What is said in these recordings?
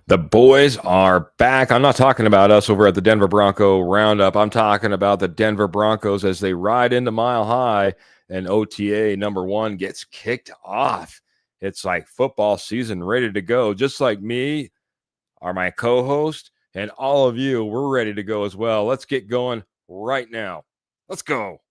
The boys are back. I'm not talking about us over at the Denver Bronco Roundup. I'm talking about the Denver Broncos as they ride into Mile High, and OTA number 1 gets kicked off. It's like football season ready to go. Just like me, are my co-host, and all of you, we're ready to go as well. Let's get going right now. Let's go.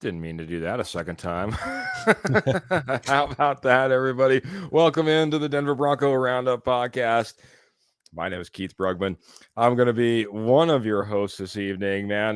Didn't mean to do that a second time. How about that, everybody? Welcome into the Denver Bronco Roundup podcast. My name is Keith Brugman. I'm going to be one of your hosts this evening, man.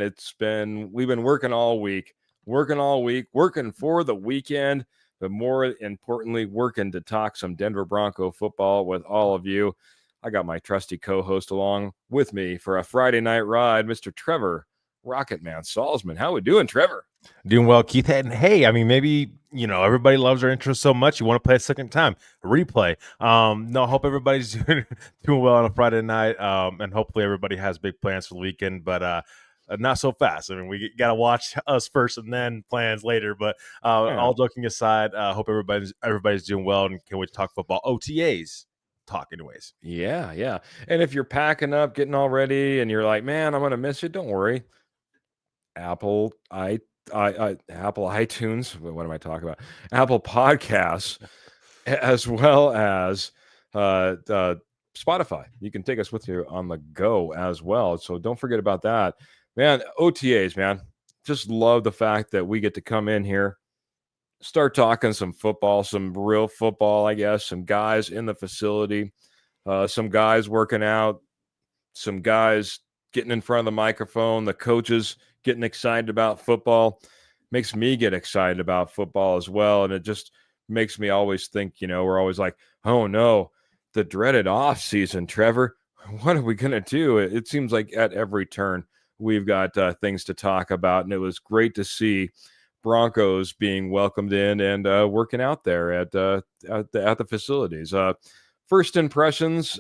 We've been working all week, working for the weekend, but more importantly, working to talk some Denver Bronco football with all of you. I got my trusty co-host along with me for a Friday night ride, Mr. Trevor Rocket Man Salzman. How we doing, Trevor? Doing well, Keith. And hey, I mean, maybe, everybody loves our intro so much. You want to play a second time, replay. No, I hope everybody's doing well on a Friday night. And hopefully everybody has big plans for the weekend, but not so fast. I mean, we got to watch us first and then plans later. But all joking aside, hope everybody's doing well and can't wait to talk football. OTAs. Talk anyways. Yeah. And if you're packing up, getting all ready, and you're like, man, I'm going to miss you, don't worry. Apple iTunes. What am I talking about? Apple Podcasts, as well as Spotify. You can take us with you on the go as well. So don't forget about that, man. OTAs, man. Just love the fact that we get to come in here, start talking some football, some real football, I guess. Some guys in the facility, some guys working out, some guys getting in front of the microphone, the coaches getting excited about football. Makes me get excited about football as well. And it just makes me always think, we're always like, oh no, the dreaded off season, Trevor, what are we going to do? It seems like at every turn we've got things to talk about. And it was great to see Broncos being welcomed in and working out there at the facilities. First impressions,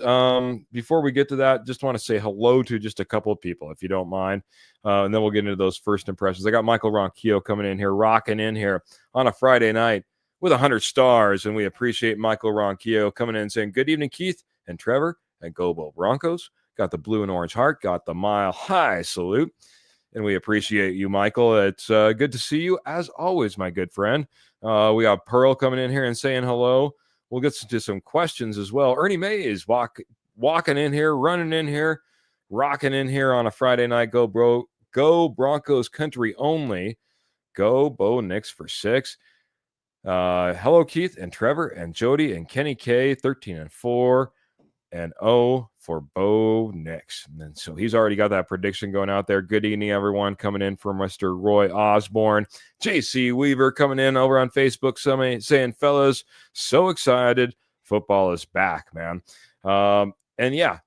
before we get to that, just want to say hello to just a couple of people, if you don't mind. And then we'll get into those first impressions. I got Michael Ronquillo coming in here, rocking in here on a Friday night with 100 stars. And we appreciate Michael Ronquillo coming in and saying, good evening, Keith and Trevor, and Go Bowl Broncos. Got the blue and orange heart, got the Mile High salute. And we appreciate you, Michael. It's good to see you, as always, my good friend. We got Pearl coming in here and saying hello. We'll get to some questions as well. Ernie Mays walking in here, running in here, rocking in here on a Friday night. Go Broncos country only. Go Bo Nix for 6. Hello, Keith and Trevor and Jody and Kenny K, 13-4 and 0 for Bo Nix. And then, so he's already got that prediction going out there. Good evening, everyone. Coming in from Mr. Roy Osborne. JC Weaver coming in over on Facebook saying, fellas, so excited. Football is back, man. And yeah,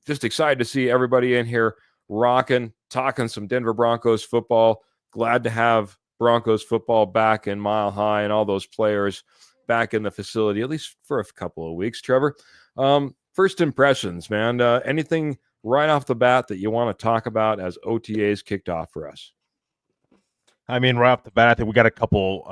just excited to see everybody in here rocking, talking some Denver Broncos football. Glad to have Broncos football back in Mile High and all those players back in the facility, at least for a couple of weeks. Trevor, first impressions, man. Anything right off the bat that you want to talk about as OTAs kicked off for us? I mean, right off the bat, I think we got a couple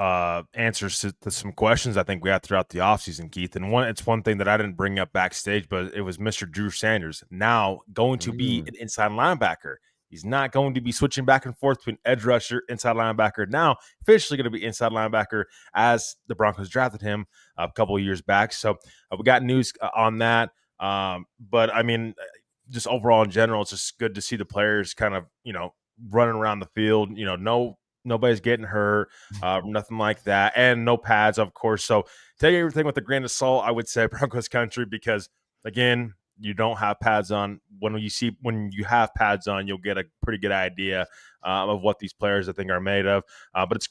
answers to some questions I think we had throughout the offseason, Keith. And it's one thing that I didn't bring up backstage, but it was Mr. Drew Sanders now going to be an inside linebacker. He's not going to be switching back and forth between edge rusher, inside linebacker. Now, officially going to be inside linebacker as the Broncos drafted him a couple of years back. So we got news on that. But I mean, just overall in general, it's just good to see the players kind of, running around the field. Nobody's getting hurt, nothing like that, and no pads, of course. So take everything with a grain of salt, I would say, Broncos country, because again, you don't have pads on. When you have pads on, you'll get a pretty good idea of what these players, I think, are made of. But it's,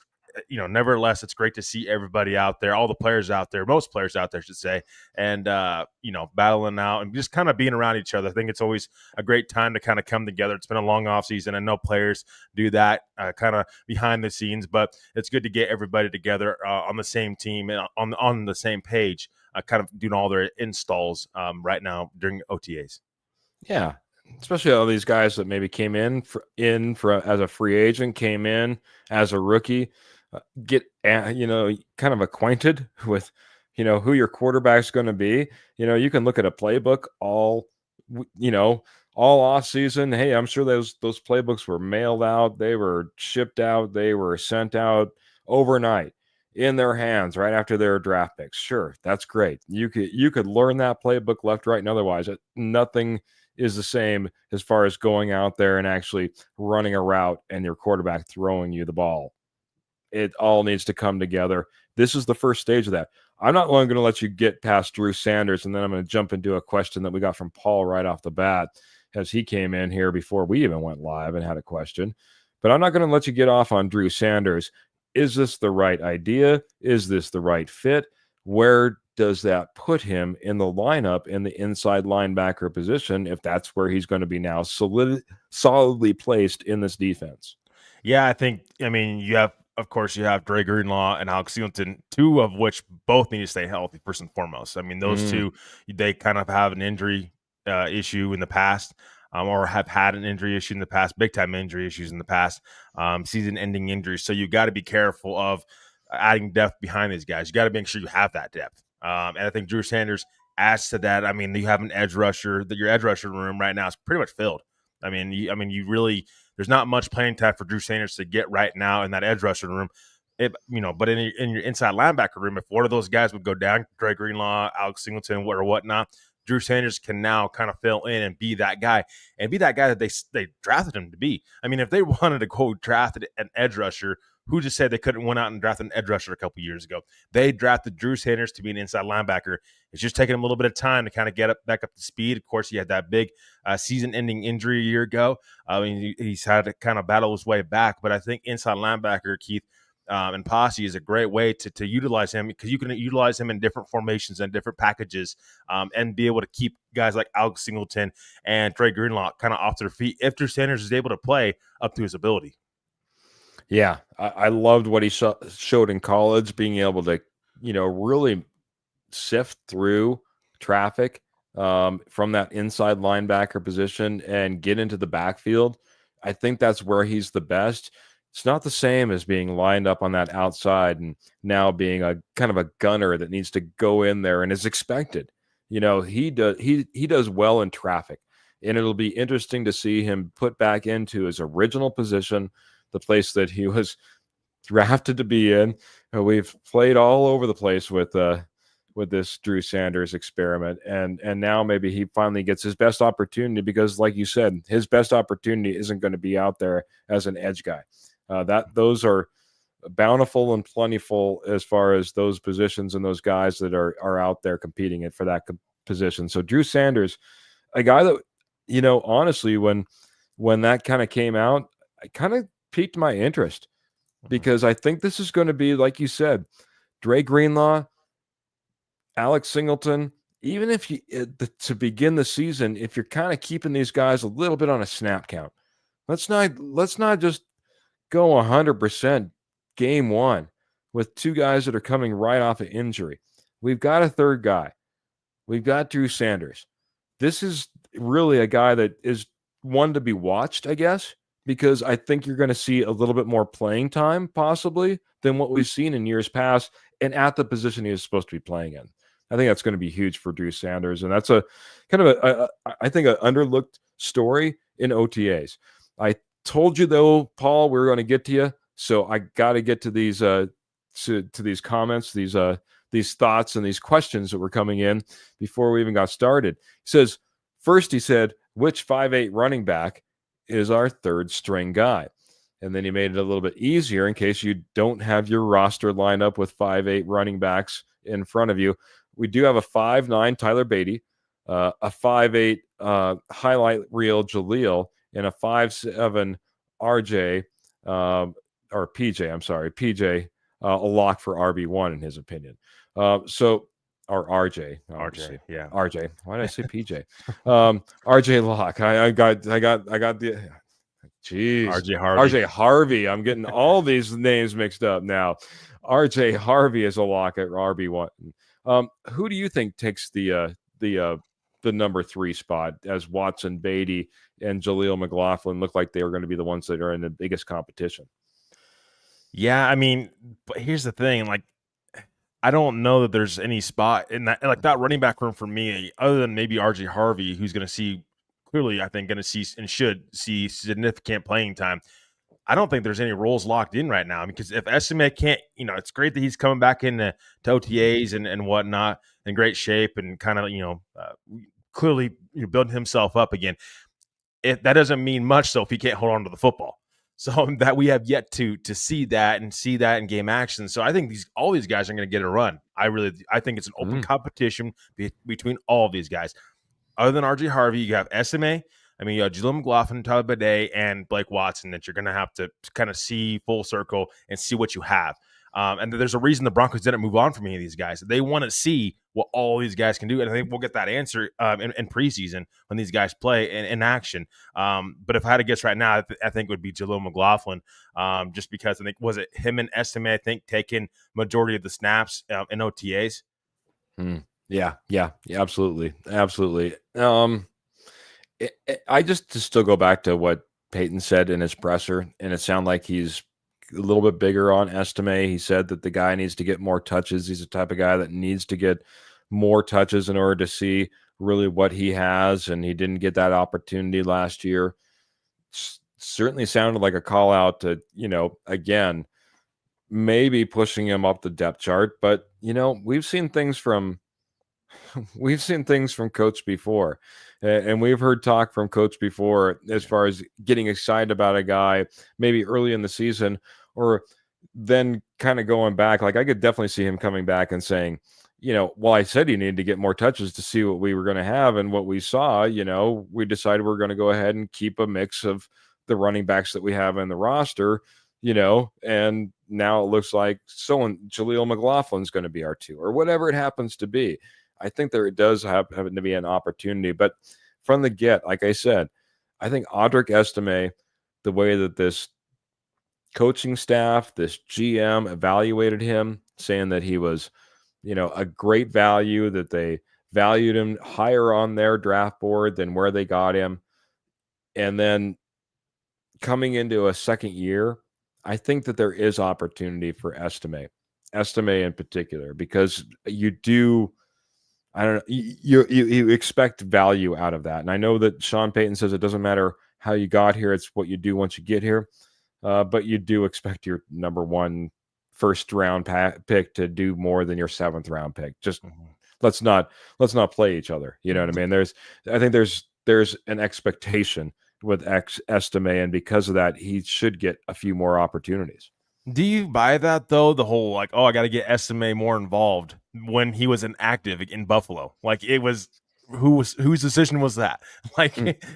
nevertheless, it's great to see everybody out there, all the players out there, most players out there, I should say, and, battling out and just kind of being around each other. I think it's always a great time to kind of come together. It's been a long off season. I know players do that kind of behind the scenes, but it's good to get everybody together on the same team and on the same page, kind of doing all their installs right now during OTAs. Yeah, especially all these guys that maybe came in as a free agent, came in as a rookie, get kind of acquainted with who your quarterback's going to be. You can look at a playbook all off season. Hey, I'm sure those playbooks were mailed out, they were shipped out, they were sent out overnight in their hands right after their draft picks. Sure, that's great. You could learn that playbook left, right, and otherwise. Nothing is the same as far as going out there and actually running a route and your quarterback throwing you the ball. It all needs to come together. This is the first stage of that. I'm not only going to let you get past Drew Sanders, and then I'm going to jump into a question that we got from Paul right off the bat, as he came in here before we even went live and had a question. But I'm not going to let you get off on Drew Sanders. Is this the right idea? Is this the right fit? Where does that put him in the lineup in the inside linebacker position, if that's where he's going to be now solidly placed in this defense? Yeah, of course, you have Dre Greenlaw and Alex Singleton, two of which both need to stay healthy first and foremost. I mean, those two, they kind of have an injury issue in the past, or have had an injury issue in the past, big time injury issues in the past, season-ending injuries. So you got to be careful of adding depth behind these guys. You got to make sure you have that depth. And I think Drew Sanders adds to that. I mean, you have an edge rusher. Your edge rusher room right now is pretty much filled. I mean, you really, there's not much playing time for Drew Sanders to get right now in that edge rusher room. But in your inside linebacker room, if one of those guys would go down, Dre Greenlaw, Alex Singleton, or whatnot, Drew Sanders can now kind of fill in and be that guy, that they drafted him to be. I mean, if they wanted to go draft an edge rusher, who just said they couldn't went out and draft an edge rusher a couple years ago? They drafted Drew Sanders to be an inside linebacker. It's just taking him a little bit of time to kind of get back up to speed. Of course, he had that big season-ending injury a year ago. He's had to kind of battle his way back. But I think inside linebacker, Keith, and POSSE is a great way to utilize him, because you can utilize him in different formations and different packages, and be able to keep guys like Alex Singleton and Dre Greenlaw kind of off their feet if Drew Sanders is able to play up to his ability. Yeah, I loved what he showed in college, being able to, really sift through traffic from that inside linebacker position and get into the backfield. I think that's where he's the best. It's not the same as being lined up on that outside and now being a kind of a gunner that needs to go in there and is expected. He does well in traffic, and it'll be interesting to see him put back into his original position, the place that he was drafted to be in. We've played all over the place with this Drew Sanders experiment, and now maybe he finally gets his best opportunity, because, like you said, his best opportunity isn't going to be out there as an edge guy. Those are bountiful and plentiful as far as those positions and those guys that are out there competing for that position. So Drew Sanders, a guy that, honestly, when that kind of came out, I kind of piqued my interest, because I think this is going to be, like you said, Dre Greenlaw, Alex Singleton. Even if to begin the season, if you're kind of keeping these guys a little bit on a snap count, let's not just go 100% game one with two guys that are coming right off of injury. We've got a third guy. We've got Drew Sanders. This is really a guy that is one to be watched, I guess, because I think you're going to see a little bit more playing time possibly than what we've seen in years past, and at the position he is supposed to be playing in. I think that's going to be huge for Drew Sanders, and that's a kind of I think, an underlooked story in OTAs. I told you though, Paul, we were going to get to you, so I got to get to these to these comments, these thoughts and these questions that were coming in before we even got started. He says, first he said, which 5'8" running back is our third string guy? And then he made it a little bit easier in case you don't have your roster lined up with 5'8" running backs in front of you. We do have a 5'9" Tyler Beatty, a 5'8" highlight reel Jaleel, and a 5'7" RJ, or PJ, I'm sorry, PJ, a lock for RB1 in his opinion. So, or RJ, obviously. RJ, yeah. RJ. Why did I say PJ? RJ Lock. I got the. Jeez. RJ Harvey. RJ Harvey. I'm getting all these names mixed up now. RJ Harvey is a lock at RB1. Who do you think takes the number 3 spot, as Watson, Beatty, and Jaleel McLaughlin look like they were going to be the ones that are in the biggest competition? Yeah, I mean, but here's the thing, like, I don't know that there's any spot in that, like, that running back room for me, other than maybe RJ Harvey, who's going to see clearly, I think, going to see and should see significant playing time. I don't think there's any roles locked in right now, because if Estime can't, it's great that he's coming back into OTAs and whatnot in great shape and kind of, clearly building himself up again. That doesn't mean much, so if he can't hold on to the football. So that we have yet to see that in game action. So I think all these guys are going to get a run. I think it's an open competition between all of these guys. Other than RJ Harvey, you have Estime. I mean, you have Jaleel McLaughlin, Tyler Bidet, and Blake Watson that you're going to have to kind of see full circle and see what you have. And there's a reason the Broncos didn't move on from any of these guys. They want to see what all these guys can do. And I think we'll get that answer in preseason when these guys play in action. But if I had to guess right now, I think it would be Jaleel McLaughlin, just because I think, was it him and Estime, I think, taking majority of the snaps in OTAs? Yeah, absolutely. I just still go back to what Peyton said in his presser, and it sounded like he's a little bit bigger on Estime. He said that the guy needs to get more touches. He's the type of guy that needs to get more touches in order to see really what he has, and he didn't get that opportunity last year. Certainly sounded like a call out to, again, maybe pushing him up the depth chart, but we've seen things from Coach before, and we've heard talk from Coach before as far as getting excited about a guy maybe early in the season, or then kind of going back. Like, I could definitely see him coming back and saying, well, I said you needed to get more touches to see what we were going to have, and what we saw, we decided we're going to go ahead and keep a mix of the running backs that we have in the roster, and now it looks like Jaleel McLaughlin's going to be our 2, or whatever it happens to be. I think there does happen to be an opportunity, but from the get, like I said, I think Audric Estime, the way that this coaching staff, this GM evaluated him, saying that he was, a great value, that they valued him higher on their draft board than where they got him. And then coming into a second year, I think that there is opportunity for Estime in particular, because you do, I don't know, you expect value out of that. And I know that Sean Payton says it doesn't matter how you got here, it's what you do once you get here. But you do expect your number 1 first round pick to do more than your 7th round pick. Just let's not play each other. You know what I mean? I think there's an expectation with Estime, and because of that, he should get a few more opportunities. Do you buy that, though? The whole, like, I got to get Estime more involved, when he was inactive in Buffalo. Like, it was whose decision was that? Like,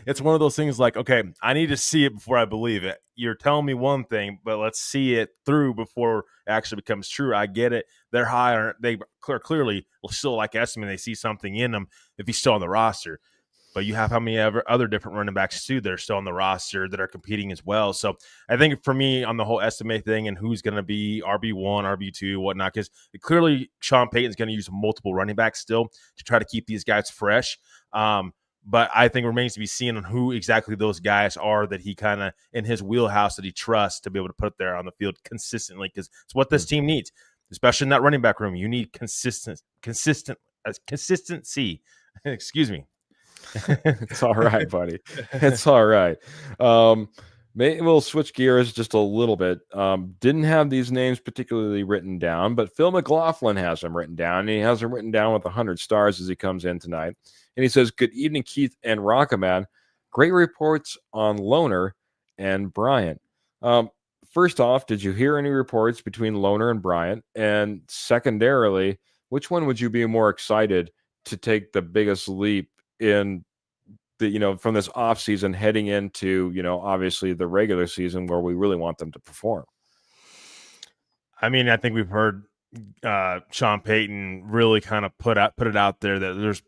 it's one of those things like, okay, I need to see it before I believe it. You're telling me one thing, but let's see it through before it actually becomes true. I get it. They're high. They clearly will still like Estime. They see something in him if he's still on the roster. But you have how many other different running backs too that are still on the roster that are competing as well. So I think for me, on the whole Estime thing and who's going to be RB1, RB2, whatnot, because clearly Sean Payton's going to use multiple running backs still to try to keep these guys fresh. But I think it remains to be seen on who exactly those guys are that he kind of in his wheelhouse that he trusts to be able to put there on the field consistently, because it's what this team needs, especially in that running back room. You need consistency. Excuse me. It's all right, buddy. It's all right. Um, Maybe we'll switch gears just a little bit. Didn't have these names particularly written down, but Phil McLaughlin has them written down. And he has them written down with 100 stars as he comes in tonight. And he says, "Good evening, Keith and Rockaman. Great reports on Loner and Bryant." Um, First off, did you hear any reports between Loner and Bryant? And secondarily, which one would you be more excited to take the biggest leap in from this off season heading into, obviously the regular season where we really want them to perform? I mean, I think we've heard Sean Payton really kind of put it out there that there's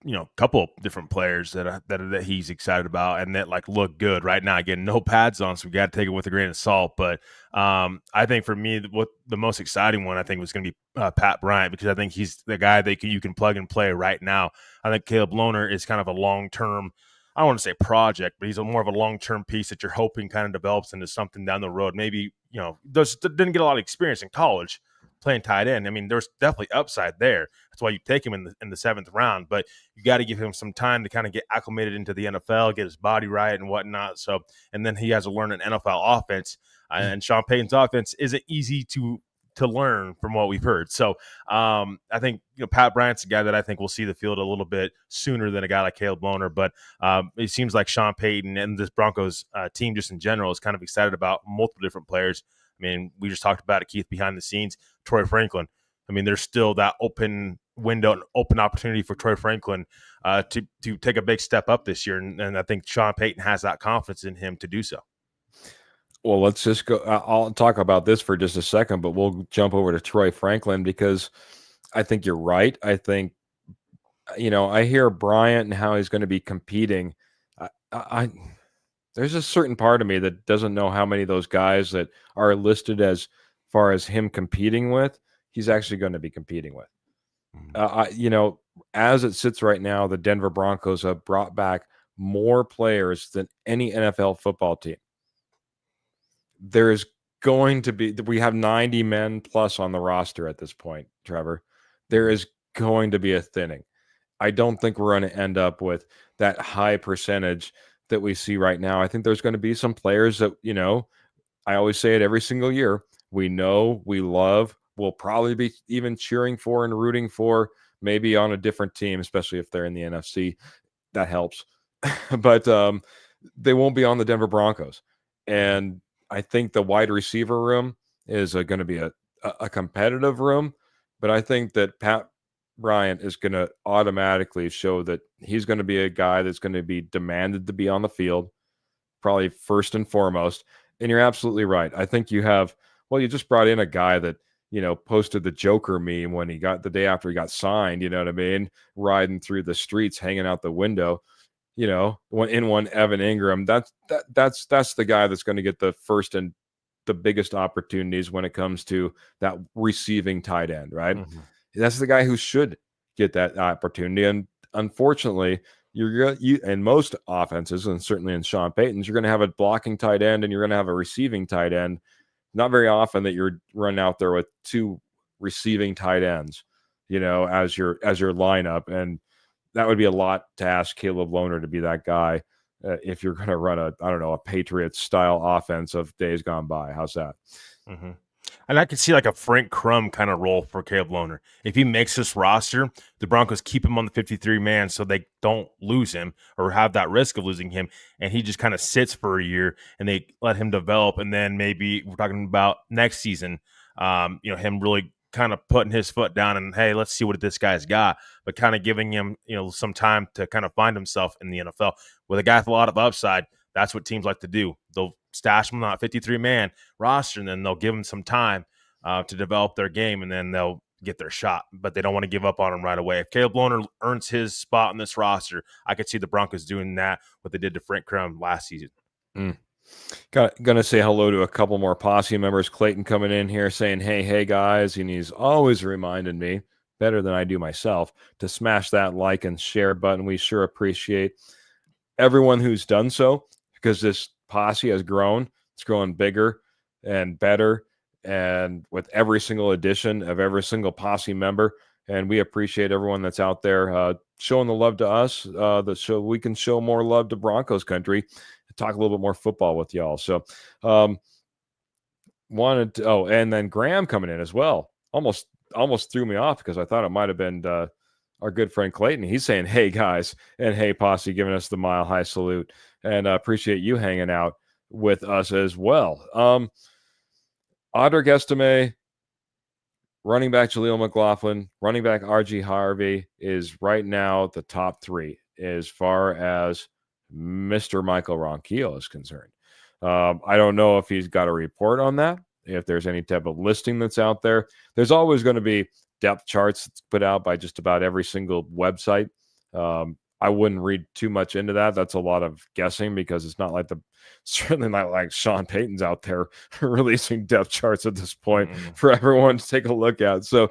a couple different players that he's excited about and that like look good right now. Again, no pads on, so we got to take it with a grain of salt. But I think for me, what the most exciting one I think was going to be Pat Bryant, because I think he's the guy that you can plug and play right now. I think Caleb Loner is kind of a long term. I don't want to say project, but he's more of a long-term piece that you're hoping kind of develops into something down the road. Maybe, didn't get a lot of experience in college playing tight end. I mean, there's definitely upside there. That's why you take him in the 7th round, but you got to give him some time to kind of get acclimated into the NFL, get his body right and whatnot. So, and then he has to learn an NFL offense, and Sean Payton's offense isn't easy to learn from what we've heard. So I think Pat Bryant's a guy that I think will see the field a little bit sooner than a guy like Caleb Loner. But it seems like Sean Payton and this Broncos team just in general is kind of excited about multiple different players. I mean, we just talked about it, Keith, behind the scenes. Troy Franklin. I mean, there's still that open window and open opportunity for Troy Franklin to take a big step up this year. And I think Sean Payton has that confidence in him to do so. Well, let's just go. I'll talk about this for just a second, but we'll jump over to Troy Franklin because I think you're right. I think, I hear Bryant and how he's going to be competing. I there's a certain part of me that doesn't know how many of those guys that are listed as far as him competing with, he's actually going to be competing with. As it sits right now, the Denver Broncos have brought back more players than any NFL football team. There's going to be, we have 90 men plus on the roster at this point, Trevor. There is going to be a thinning. I don't think we're going to end up with that high percentage that we see right now. I think there's going to be some players that, I always say it every single year, we know, we love, we'll probably be even cheering for and rooting for, maybe on a different team, especially if they're in the NFC. That helps. But they won't be on the Denver Broncos. And I think the wide receiver room is going to be a competitive room, but I think that Pat Bryant is going to automatically show that he's going to be a guy that's going to be demanded to be on the field, probably first and foremost. And you're absolutely right. I think you just brought in a guy that, posted the Joker meme when he got the day after he got signed, you know what I mean? Riding through the streets, hanging out the window. One Evan Ingram, that's the guy that's going to get the first and the biggest opportunities when it comes to that receiving tight end, right? Mm-hmm. That's the guy who should get that opportunity. And unfortunately, you in most offenses, and certainly in Sean Payton's, you're going to have a blocking tight end and you're going to have a receiving tight end. Not very often that you're running out there with two receiving tight ends, as your lineup. And that would be a lot to ask Caleb Loner to be that guy if you're going to run a Patriots style offense of days gone by. How's that? Mm-hmm. And I could see like a Frank Crum kind of role for Caleb Loner. If he makes this roster, the Broncos keep him on the 53-man so they don't lose him or have that risk of losing him. And he just kind of sits for a year and they let him develop. And then maybe we're talking about next season, him really kind of putting his foot down and, hey, let's see what this guy's got, but kind of giving him, some time to kind of find himself in the NFL. With a guy with a lot of upside, that's what teams like to do. They'll stash him on a 53-man roster, and then they'll give him some time to develop their game, and then they'll get their shot. But they don't want to give up on him right away. If Caleb Loner earns his spot on this roster, I could see the Broncos doing that, what they did to Frank Crum last season. Gonna say hello to a couple more posse members. Clayton coming in here saying, hey guys, and he's always reminding me, better than I do myself, to smash that like and share button. We sure appreciate everyone who's done so, because this posse has grown. It's growing bigger and better, and with every single edition of every single posse member, and we appreciate everyone that's out there showing the love to us, so we can show more love to Broncos country and talk a little bit more football with y'all. So wanted to, and then Graham coming in as well. Almost threw me off because I thought it might have been our good friend Clayton. He's saying, "Hey guys," and "Hey Posse," giving us the mile high salute, and appreciate you hanging out with us as well. Audric Estime, running back Jaleel McLaughlin, running back RG Harvey is right now the top 3 as far as Mr. Michael Ronquillo is concerned. I don't know if he's got a report on that, if there's any type of listing that's out there. There's always going to be depth charts that's put out by just about every single website. I wouldn't read too much into that. That's a lot of guessing because it's not like certainly not like Sean Payton's out there releasing depth charts at this point for everyone to take a look at. So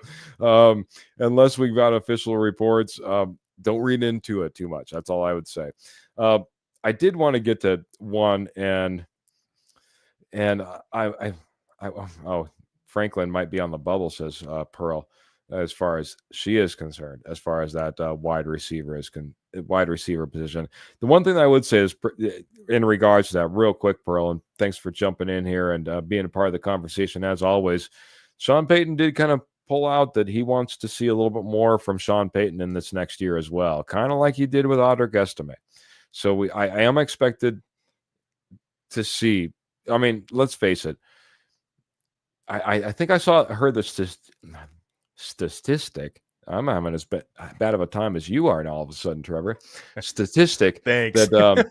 unless we've got official reports, don't read into it too much. That's all I would say. I did want to get to one, and Franklin might be on the bubble, says Pearl, as far as she is concerned, as far as that wide receiver position. The one thing I would say is in regards to that, real quick, Pearl, and thanks for jumping in here and being a part of the conversation as always. Sean Payton did kind of pull out that he wants to see a little bit more from Sean Payton in this next year as well, kind of like he did with Audric Estime. So I am expected to see. I mean, let's face it. I think I heard this statistic. I'm having as bad of a time as you are now all of a sudden, Trevor. Statistic. Thanks. That,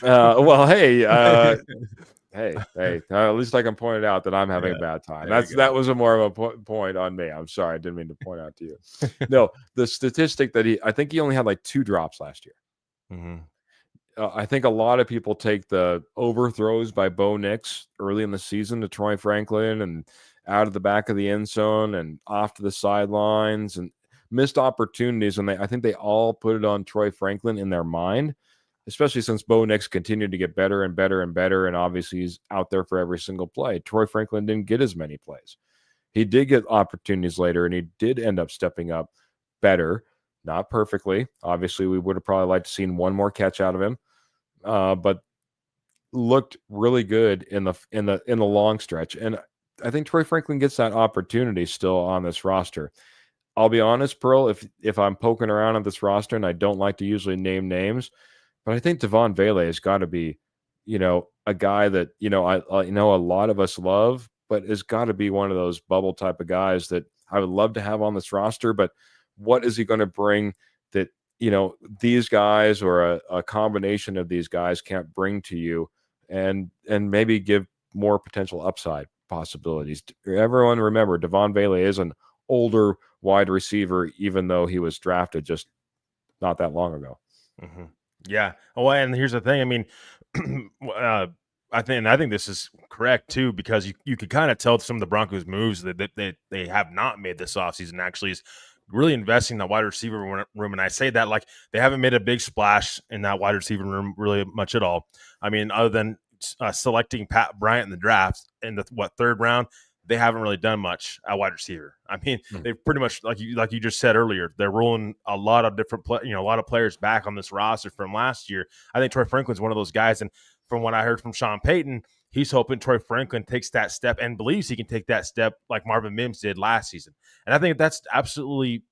well, hey, at least I can point it out that I'm having a bad time. That was more of a point on me. I'm sorry. I didn't mean to point out to you. No, the statistic that I think he only had like 2 drops last year. I think a lot of people take the overthrows by Bo Nix early in the season to Troy Franklin and out of the back of the end zone and off to the sidelines and missed opportunities. And I think they all put it on Troy Franklin in their mind, especially since Bo Nix continued to get better and better and better. And obviously he's out there for every single play. Troy Franklin didn't get as many plays. He did get opportunities later, and he did end up stepping up better. Not perfectly. Obviously, we would have probably liked to seen one more catch out of him, but looked really good in the long stretch. And I think Troy Franklin gets that opportunity still on this roster. I'll be honest, Pearl, if I'm poking around on this roster, and I don't like to usually name names, but I think Devon Vele has got to be, a guy that I know a lot of us love, but has got to be one of those bubble type of guys that I would love to have on this roster. But what is he going to bring that, these guys or a combination of these guys can't bring to you and maybe give more potential upside possibilities? Everyone remember, Devon Vele is an older wide receiver, even though he was drafted just not that long ago. Yeah. Oh, and here's the thing. I mean, I think this is correct too, because you could kind of tell some of the Broncos moves that they have not made this offseason actually is really investing in the wide receiver room. And I say that like they haven't made a big splash in that wide receiver room really much at all. I mean, other than selecting Pat Bryant in the draft in the 3rd round, they haven't really done much at wide receiver. I mean, they've pretty much, like you just said earlier, they're rolling a lot of different a lot of players back on this roster from last year. I think Troy Franklin's one of those guys, and from what I heard from Sean Payton, he's hoping Troy Franklin takes that step and believes he can take that step like Marvin Mims did last season. And I think that's absolutely,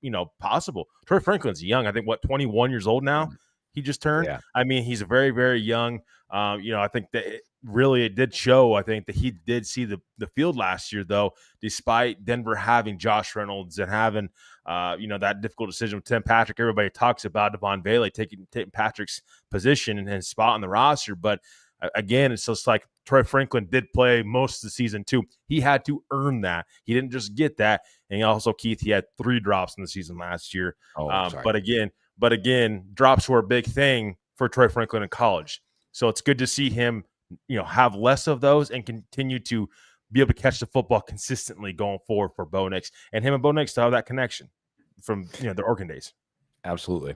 possible. Troy Franklin's young. I think 21 years old now. He just turned. Yeah. I mean, he's very, very young. I think that it did show. I think that he did see the field last year, though, despite Denver having Josh Reynolds and having, that difficult decision with Tim Patrick. Everybody talks about Devon Vele taking Patrick's position and spot on the roster. But again, it's just like Troy Franklin did play most of the season too. He had to earn that. He didn't just get that. And also, Keith, he had 3 drops in the season last year. But again, drops were a big thing for Troy Franklin in college. So it's good to see him, have less of those and continue to be able to catch the football consistently going forward for Bo Nix, and him and Bo Nix to have that connection from the Oregon days. Absolutely.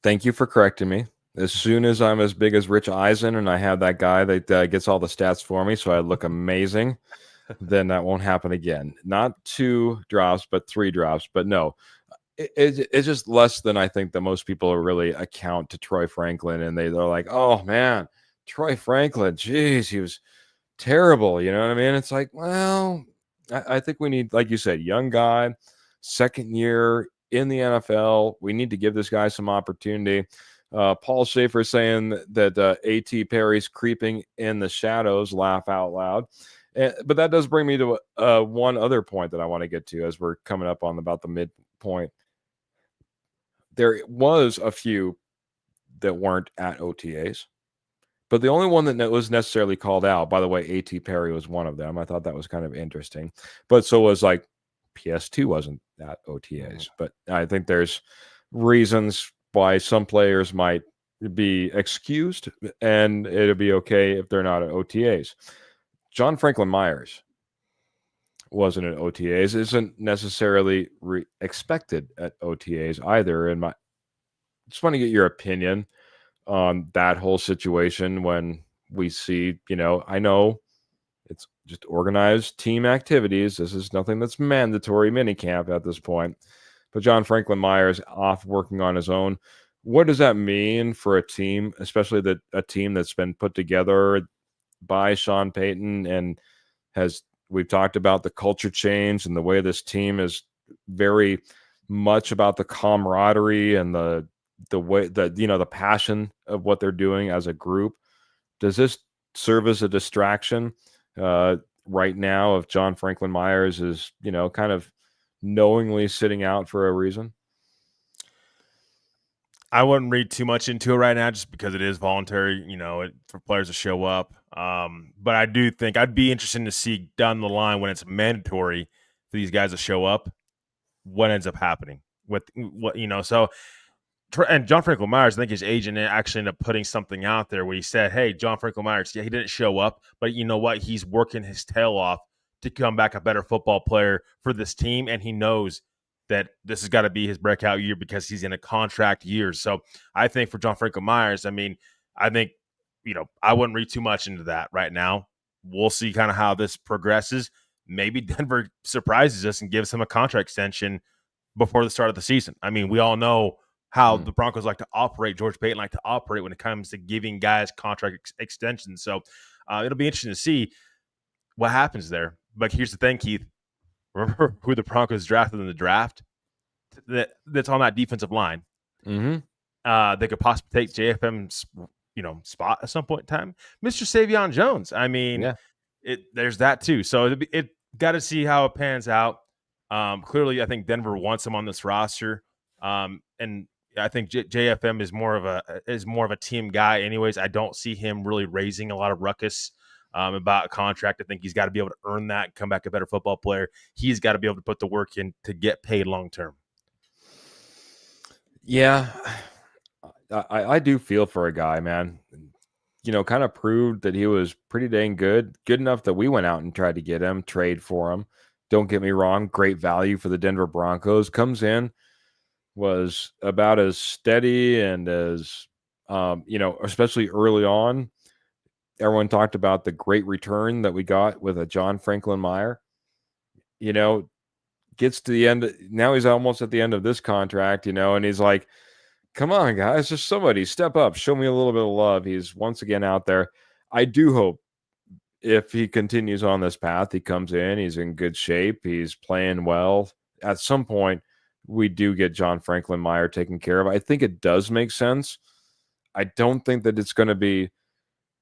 Thank you for correcting me. As soon as I'm as big as Rich Eisen and I have that guy that gets all the stats for me, so I look amazing, then that won't happen again. Not 2 drops, but 3 drops. But no, it's just less than I think that most people really account to Troy Franklin, and they're like, oh man, Troy Franklin, geez, he was terrible. You know what I mean? It's like, well, I think we need, like you said, young guy, second year in the NFL. We need to give this guy some opportunity. Paul Schaefer saying that A.T. Perry's creeping in the shadows, laugh out loud. But that does bring me to one other point that I want to get to as we're coming up on about the midpoint. There was a few that weren't at OTAs, but the only one that was necessarily called out, by the way, A.T. Perry was one of them. I thought that was kind of interesting. But so was like PS2 wasn't at OTAs. But I think there's reasons why some players might be excused, and it'll be okay if they're not at OTAs. John Franklin Myers wasn't at OTAs, isn't necessarily expected at OTAs either. And just want to get your opinion on that whole situation when we see, I know it's just organized team activities. This is nothing that's mandatory minicamp at this point. But John Franklin Myers off working on his own. What does that mean for a team, especially a team that's been put together by Sean Payton and we've talked about the culture change and the way this team is very much about the camaraderie and the way that, the passion of what they're doing as a group. Does this serve as a distraction right now if John Franklin Myers is, kind of knowingly sitting out for a reason? I wouldn't read too much into it right now just because it is voluntary, for players to show up. But I do think I'd be interested to see down the line when it's mandatory for these guys to show up, what ends up happening with what, so. And John Franklin Myers, I think his agent actually ended up putting something out there where he said, hey, John Franklin Myers, yeah, he didn't show up, but you know what? He's working his tail off to come back a better football player for this team. And he knows that this has got to be his breakout year because he's in a contract year. So I think for John Franklin Myers, I think, I wouldn't read too much into that right now. We'll see kind of how this progresses. Maybe Denver surprises us and gives him a contract extension before the start of the season. We all know how the Broncos like to operate, George Payton like to operate when it comes to giving guys contract extensions. So it'll be interesting to see what happens there. But here's the thing, Keith. Remember who the Broncos drafted in the draft? That's on that defensive line. Mm-hmm. They could possibly take JFM's spot at some point in time. Mr. Savion Jones. There's that too. So it got to see how it pans out. Clearly, I think Denver wants him on this roster. And I think JFM is more of a team guy. Anyways, I don't see him really raising a lot of ruckus about a contract. I think he's got to be able to earn that, come back a better football player. He's got to be able to put the work in to get paid long term. Yeah, I do feel for a guy, man. Kind of proved that he was pretty dang good enough that we went out and tried to get him, trade for him. Don't get me wrong, great value for the Denver Broncos. Comes in, was about as steady and as, especially early on. Everyone talked about the great return that we got with a John Franklin Myers. Gets to the end. Now he's almost at the end of this contract, and he's like, come on, guys, just somebody step up. Show me a little bit of love. He's once again out there. I do hope if he continues on this path, he comes in, he's in good shape, he's playing well. At some point, we do get John Franklin Myers taken care of. I think it does make sense. I don't think that it's going to be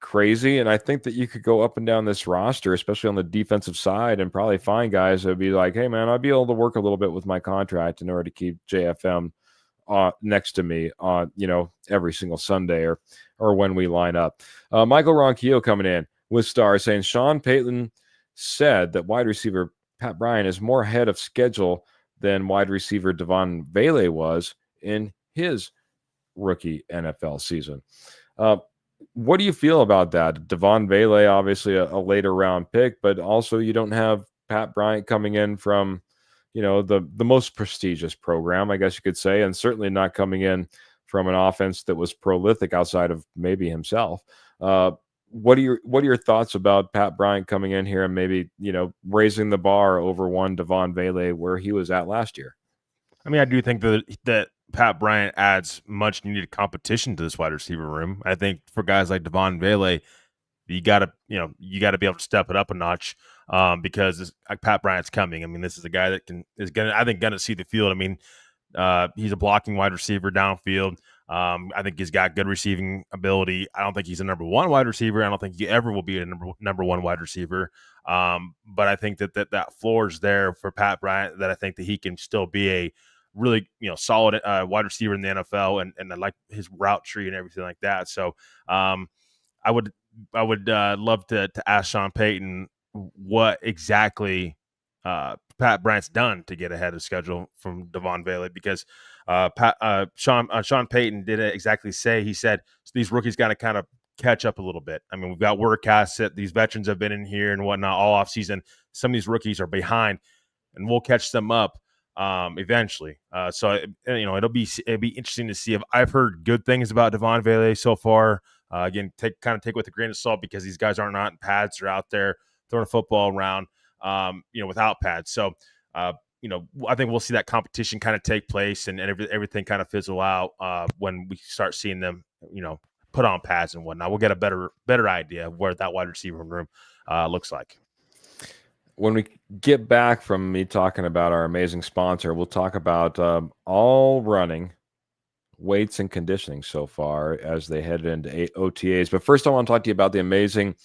crazy. And I think that you could go up and down this roster, especially on the defensive side, and probably find guys that would be like, hey, man, I'd be able to work a little bit with my contract in order to keep JFM next to me on, every single Sunday or when we line up. Michael Ronquillo coming in with Star saying Sean Payton said that wide receiver Pat Bryant is more ahead of schedule than wide receiver Devon Vele was in his rookie NFL season. What do you feel about that? Devon Vele, obviously a later round pick, but also you don't have Pat Bryant coming in from, the most prestigious program, I guess you could say, and certainly not coming in from an offense that was prolific outside of maybe himself. what are your thoughts about Pat Bryant coming in here and maybe, raising the bar over one Devon Vele where he was at last year? I mean, I do think that Pat Bryant adds much needed competition to this wide receiver room. I think for guys like Devon Vele, you gotta be able to step it up a notch, because Pat Bryant's coming. I mean, this is a guy that is gonna see the field. I mean, he's a blocking wide receiver downfield. I think he's got good receiving ability. I don't think he's a number one wide receiver. I don't think he ever will be a number one wide receiver. But I think that floor is there for Pat Bryant, that I think that he can still be a really solid wide receiver in the NFL, and I like his route tree and everything like that. So I would love to ask Sean Payton what exactly Pat Bryant's done to get ahead of schedule from Devon Vele, because Sean Payton didn't exactly say. He said these rookies got to kind of catch up a little bit. I mean, we've got workcasts that these veterans have been in here and whatnot all off season. Some of these rookies are behind, and we'll catch them up eventually. So it'll be interesting to see. If I've heard good things about Devon Vele so far. Again, take with a grain of salt, because these guys aren't in pads; they're out there throwing a football around, without pads. So, I think we'll see that competition kind of take place, and everything kind of fizzle out when we start seeing them, put on pads and whatnot. We'll get a better idea of where that wide receiver room looks like. When we get back from me talking about our amazing sponsor, we'll talk about all running, weights, and conditioning so far as they head into OTAs. But first, I want to talk to you about the amazing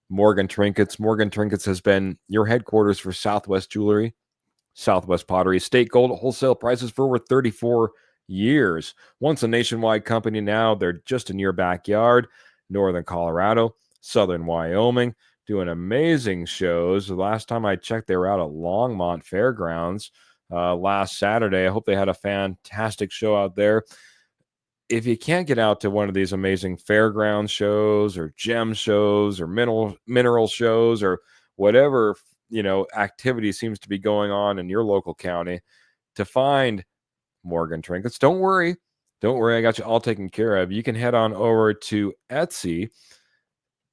Morgan Trinkets. Morgan Trinkets has been your headquarters for Southwest Jewelry, Southwest Pottery, State Gold wholesale prices for over 34 years. Once a nationwide company, now they're just in your backyard. Northern Colorado, Southern Wyoming, doing amazing shows. The last time I checked, they were out at Longmont Fairgrounds last Saturday. I hope they had a fantastic show out there. If you can't get out to one of these amazing fairground shows or gem shows or mineral shows or whatever, activity seems to be going on in your local county to find Morgan Trinkets, don't worry. I got you all taken care of. You can head on over to Etsy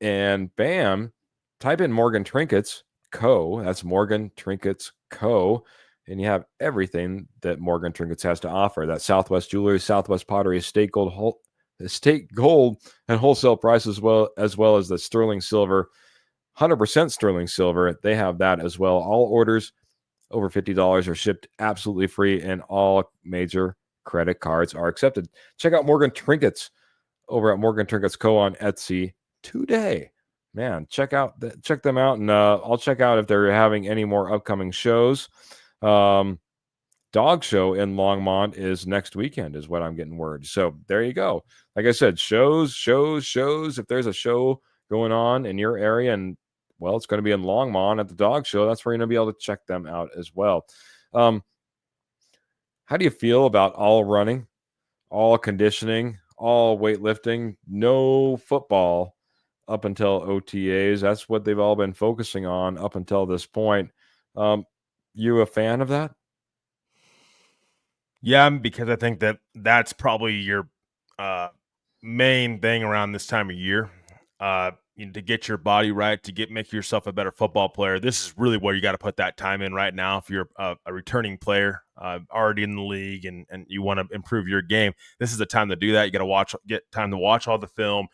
and bam, type in Morgan Trinkets Co. That's Morgan Trinkets Co. And you have everything that Morgan Trinkets has to offer. That Southwest Jewelry, Southwest Pottery, State Gold, and wholesale price, as well as the sterling silver, 100% sterling silver. They have that as well. All orders over $50 are shipped absolutely free, and all major credit cards are accepted. Check out Morgan Trinkets over at Morgan Trinkets Co. on Etsy today. Man, check them out, and I'll check out if they're having any more upcoming shows. Dog show in Longmont is next weekend, is what I'm getting word. So there you go. Like I said, shows. If there's a show going on in your area, and well, it's going to be in Longmont at the dog show, that's where you're going to be able to check them out as well. How do you feel about all running, all conditioning, all weightlifting, no football up until OTAs? That's what they've all been focusing on up until this point. You a fan of that? Yeah, because I think that's probably your main thing around this time of year. To get your body right, to make yourself a better football player. This is really where you got to put that time in right now. If you're a returning player already in the league and you want to improve your game, this is the time to do that. You got to get time to watch all the film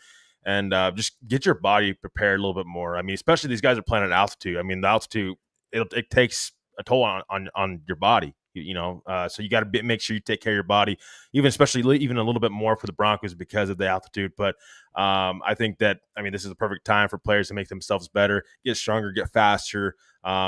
and just get your body prepared a little bit more. I mean, especially these guys are playing at altitude. I mean, the altitude, it takes a toll on your body. So you got to make sure you take care of your body, especially even a little bit more for the Broncos because of the altitude. But I think that, this is the perfect time for players to make themselves better, get stronger, get faster.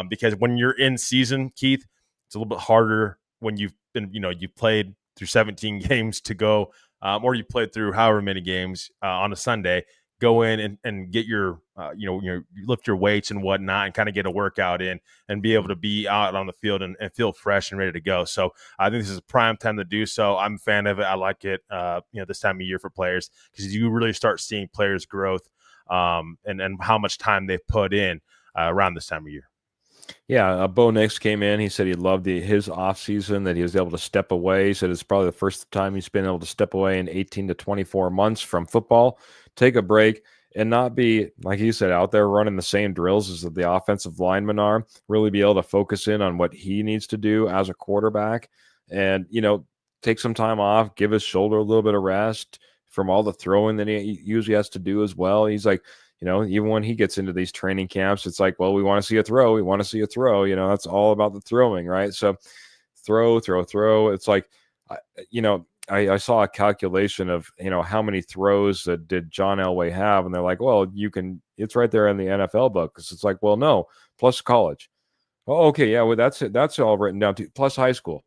Because when you're in season, Keith, it's a little bit harder when you've been, you've played through 17 games to go, or you played through however many games on a Sunday. Go in and get your, you lift your weights and whatnot and kind of get a workout in and be able to be out on the field and feel fresh and ready to go. So I think this is a prime time to do so. I'm a fan of it. I like it, this time of year for players because you really start seeing players' growth and how much time they've put in around this time of year. Yeah, Bo Nix came in. He said he loved his offseason, that he was able to step away. He said it's probably the first time he's been able to step away in 18 to 24 months from football, take a break, and not be, like you said, out there running the same drills as the offensive linemen are, really be able to focus in on what he needs to do as a quarterback and, take some time off, give his shoulder a little bit of rest from all the throwing that he usually has to do as well. He's like, even when he gets into these training camps, it's like, well, we want to see a throw. We want to see a throw. That's all about the throwing, right? So throw. It's like, I saw a calculation of, how many throws that did John Elway have. And they're like, well, it's right there in the NFL book. Cause it's like, well, no, plus college. Oh, okay. Yeah. Well, that's it. That's all written down too. Plus high school.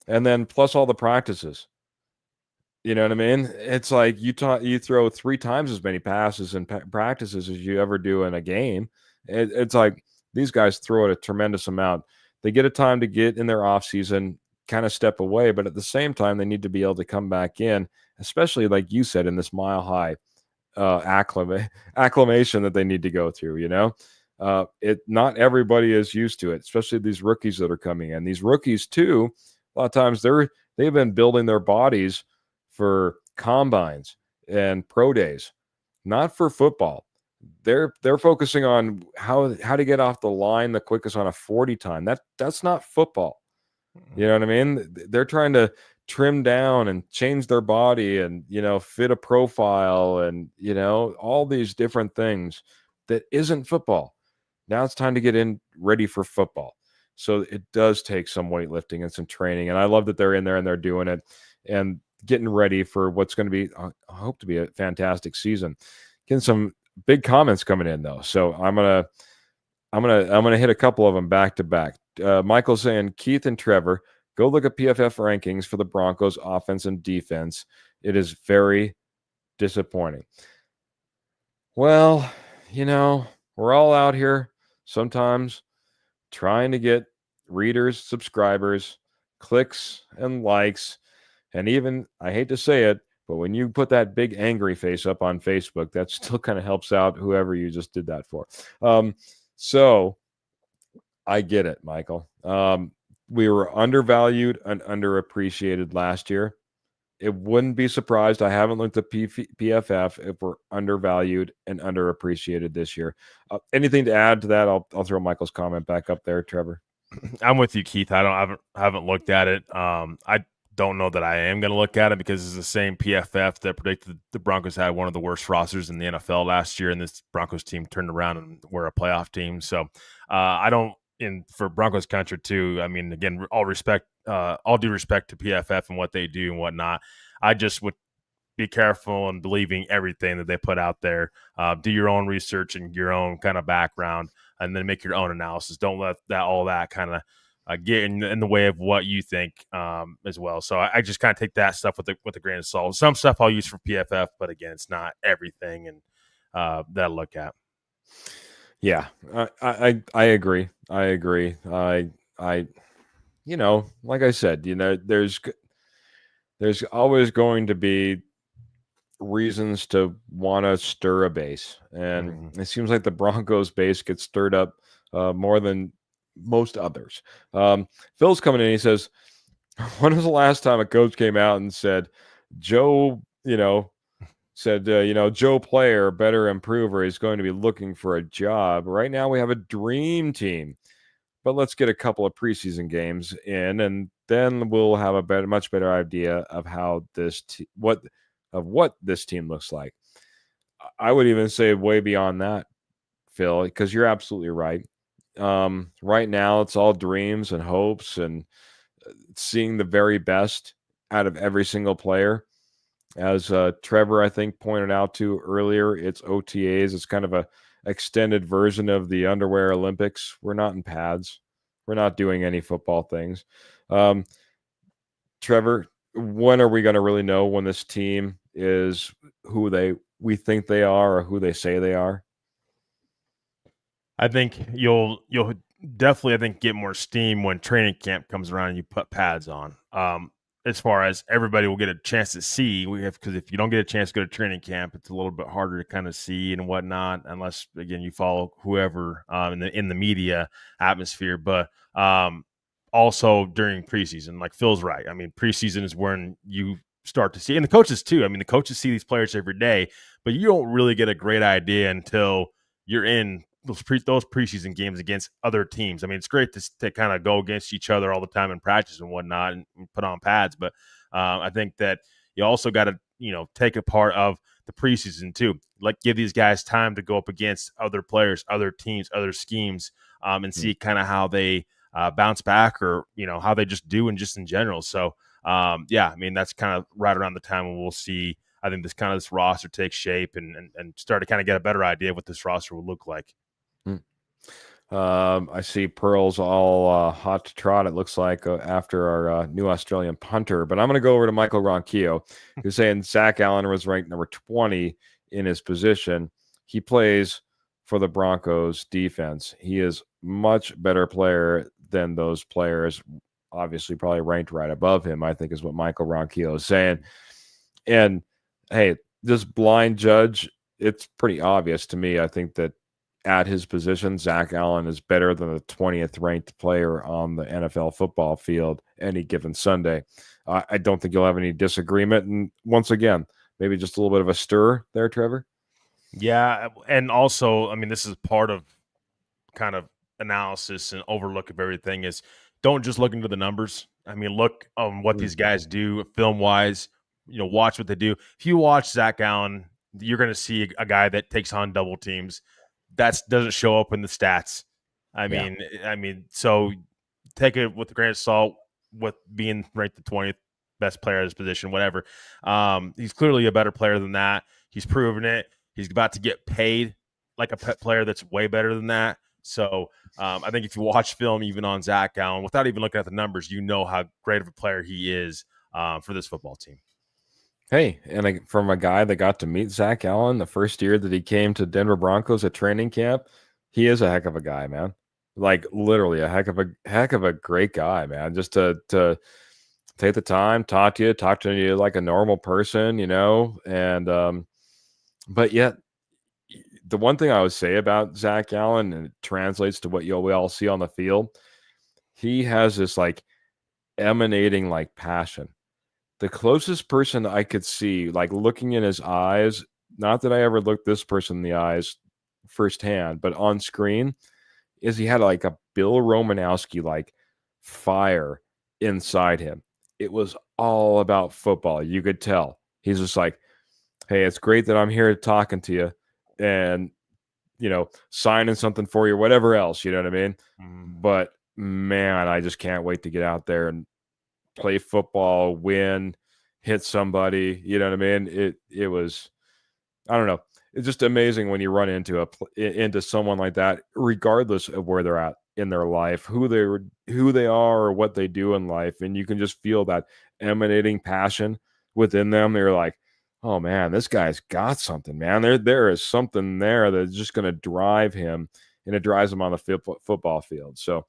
And then plus all the practices. You know what I mean? It's like you throw 3 times as many passes and practices as you ever do in a game. It's like these guys throw it a tremendous amount. They get a time to get in their off season, kind of step away, but at the same time, they need to be able to come back in, especially like you said, in this mile high acclimation that they need to go through. Not everybody is used to it, especially these rookies that are coming in. These rookies too, a lot of times they've been building their bodies for combines and pro days, not for football. They're focusing on how to get off the line the quickest on a 40 time. That's not football. You know what I mean? They're trying to trim down and change their body and, fit a profile and, all these different things that isn't football. Now it's time to get in ready for football. So it does take some weightlifting and some training. And I love that they're in there and they're doing it and getting ready for what's going to be, I hope to be a fantastic season. Getting some big comments coming in though. So I'm going to hit a couple of them back to back. Michael saying, Keith and Trevor, go look at PFF rankings for the Broncos offense and defense. It is very disappointing. Well, we're all out here sometimes trying to get readers, subscribers, clicks, and likes. And even, I hate to say it, but when you put that big angry face up on Facebook, that still kind of helps out whoever you just did that for. So I get it, Michael. We were undervalued and underappreciated last year. It wouldn't be surprised. I haven't looked at PFF if we're undervalued and underappreciated this year. Anything to add to that? I'll throw Michael's comment back up there, Trevor. I'm with you, Keith. I haven't looked at it. I don't know that I am going to look at it because it's the same PFF that predicted the Broncos had one of the worst rosters in the NFL last year, and this Broncos team turned around and were a playoff team. So I don't. For Broncos country too, I mean, again, all due respect to PFF and what they do and whatnot. I just would be careful in believing everything that they put out there. Do your own research and your own kind of background, and then make your own analysis. Don't let all that kind of get in the way of what you think as well. So I just kind of take that stuff with a grain of salt. Some stuff I'll use for PFF, but again, it's not everything and that I look at. Yeah, I agree. I agree. Like I said, there's always going to be reasons to want to stir a base, and it seems like the Broncos base gets stirred up more than most others. Phil's coming in. He says, "When was the last time a coach came out and said, Joe, Joe Player, better improver, is going to be looking for a job. Right now we have a dream team, but let's get a couple of preseason games in, and then we'll have a much better idea of how what this team looks like." I would even say way beyond that, Phil, because you're absolutely right. Right now it's all dreams and hopes and seeing the very best out of every single player. As Trevor, I think, pointed out to earlier, it's OTAs. It's kind of a extended version of the underwear Olympics. We're not in pads. We're not doing any football things. Trevor, when are we going to really know when this team is who we think they are or who they say they are? I think you'll definitely get more steam when training camp comes around and you put pads on. As far as everybody will get a chance to see, because if you don't get a chance to go to training camp, it's a little bit harder to kind of see and whatnot, unless again you follow whoever in the media atmosphere. But also during preseason, like Phil's right. I mean, preseason is when you start to see, and the coaches too. I mean, the coaches see these players every day, but you don't really get a great idea until you're in those preseason games against other teams. I mean, it's great to kind of go against each other all the time in practice and whatnot and put on pads, but I think that you also got to, take a part of the preseason too. Like, give these guys time to go up against other players, other teams, other schemes, and see kind of how they bounce back, or how they just do, and just in general. So yeah, I mean, that's kind of right around the time when we'll see, I think, this roster take shape and start to kind of get a better idea of what this roster will look like. I see Pearl's all hot to trot, it looks like, after our new Australian punter. But I'm going to go over to Michael Ronquillo, who's saying Zach Allen was ranked number 20 in his position. He plays for the Broncos defense. He is much better player than those players, obviously probably ranked right above him, I think, is what Michael Ronquillo is saying. And, hey, this blind judge, it's pretty obvious to me. I think that at his position, Zach Allen is better than the 20th ranked player on the NFL football field any given Sunday. I don't think you'll have any disagreement. And once again, maybe just a little bit of a stir there, Trevor. Yeah, and also, I mean, this is part of kind of analysis and overlook of everything is, don't just look into the numbers. I mean, look what these guys do film-wise. Watch what they do. If you watch Zach Allen, you're going to see a guy that takes on double teams. That doesn't show up in the stats. I mean, so take it with a grain of salt with being ranked the 20th best player at his position, whatever. He's clearly a better player than that. He's proven it. He's about to get paid like a player that's way better than that. So I think if you watch film even on Zach Allen, without even looking at the numbers, you know how great of a player he is for this football team. Hey, and from a guy that got to meet Zach Allen the first year that he came to Denver Broncos at training camp, he is a heck of a guy, man. Like, literally a heck of a great guy, man. Just to take the time, talk to you like a normal person, and but yet the one thing I would say about Zach Allen, and it translates to what we all see on the field, he has this like emanating like passion. The closest person I could see, like looking in his eyes, not that I ever looked this person in the eyes firsthand, but on screen, is he had like a Bill Romanowski like fire inside him. It was all about football. You could tell. He's just like, hey, it's great that I'm here talking to you and, signing something for you, whatever else, you know what I mean? But, man, I just can't wait to get out there and play football, win, hit somebody, you know what I mean? It was, I don't know. It's just amazing when you run into someone like that, regardless of where they're at in their life, who they are or what they do in life. And you can just feel that emanating passion within them. They're like, oh man, this guy's got something, man. There is something there that's just going to drive him, and it drives him on the football field. So,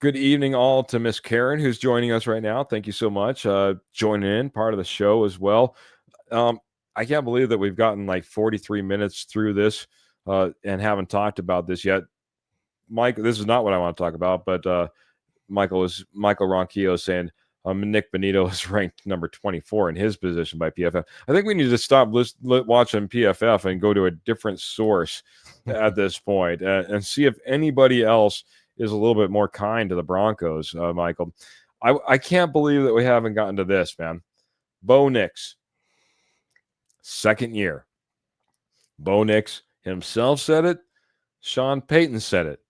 good evening all to Miss Karen, who's joining us right now. Thank you so much. Joining in, part of the show as well. I can't believe that we've gotten like 43 minutes through this and haven't talked about this yet. Mike, this is not what I want to talk about, but Michael Ronquillo saying Nick Benito is ranked number 24 in his position by PFF. I think we need to stop watching PFF and go to a different source at this point and see if anybody else is a little bit more kind to the Broncos, Michael. I can't believe that we haven't gotten to this, man. Bo Nix, second year. Bo Nix himself said it. Sean Payton said it.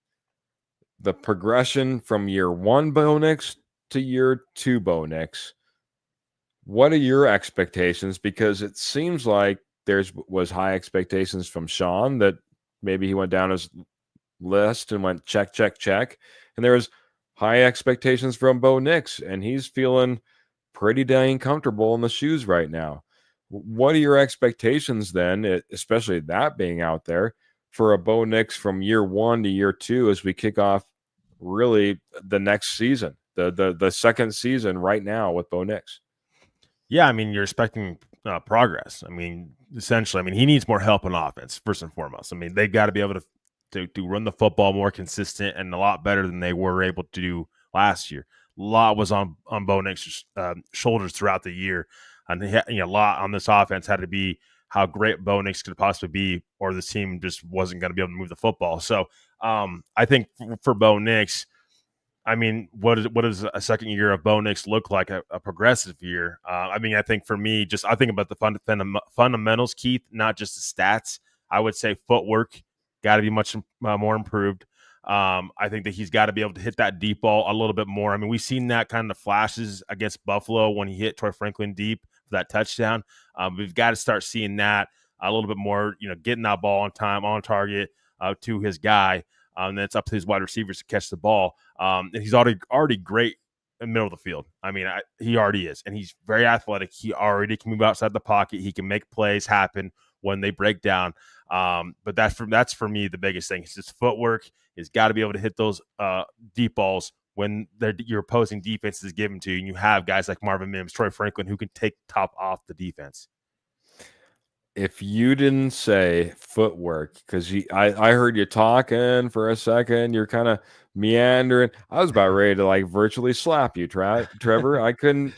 The progression from year one Bo Nix to year two Bo Nix. What are your expectations? Because it seems like was high expectations from Sean that maybe he went down his list and went check, check, check. And there was high expectations from Bo Nix, and he's feeling pretty dang comfortable in the shoes right now. What are your expectations then, especially that being out there, for a Bo Nix from year one to year two as we kick off really the next season, the second season right now with Bo Nix? Yeah, I mean, you're expecting progress. I mean, essentially, he needs more help on offense, first and foremost. I mean, they got to be able to run the football more consistent and a lot better than they were able to do last year. lot was on Bo Nix's shoulders throughout the year, and a lot on this offense had to be how great Bo Nix could possibly be, or this team just wasn't going to be able to move the football. So I think for Bo Nix, I mean, what does a second year of Bo Nix look like? A progressive year. I mean, I think for me, I think about the fundamentals, Keith, not just the stats. I would say footwork got to be much more improved. I think that he's got to be able to hit that deep ball a little bit more. I mean, we've seen that kind of flashes against Buffalo when he hit Troy Franklin deep for that touchdown. We've got to start seeing that a little bit more, getting that ball on time, on target to his guy. And then it's up to his wide receivers to catch the ball. And he's already great in the middle of the field. I mean, he already is. And he's very athletic. He already can move outside the pocket. He can make plays happen when they break down. But that's for me the biggest thing. It's his footwork. He's got to be able to hit those deep balls when your opposing defense is given to you. And you have guys like Marvin Mims, Troy Franklin, who can take top off the defense. If you didn't say footwork, because I heard you talking for a second, you're kind of meandering. I was about ready to like virtually slap you, Trevor. I could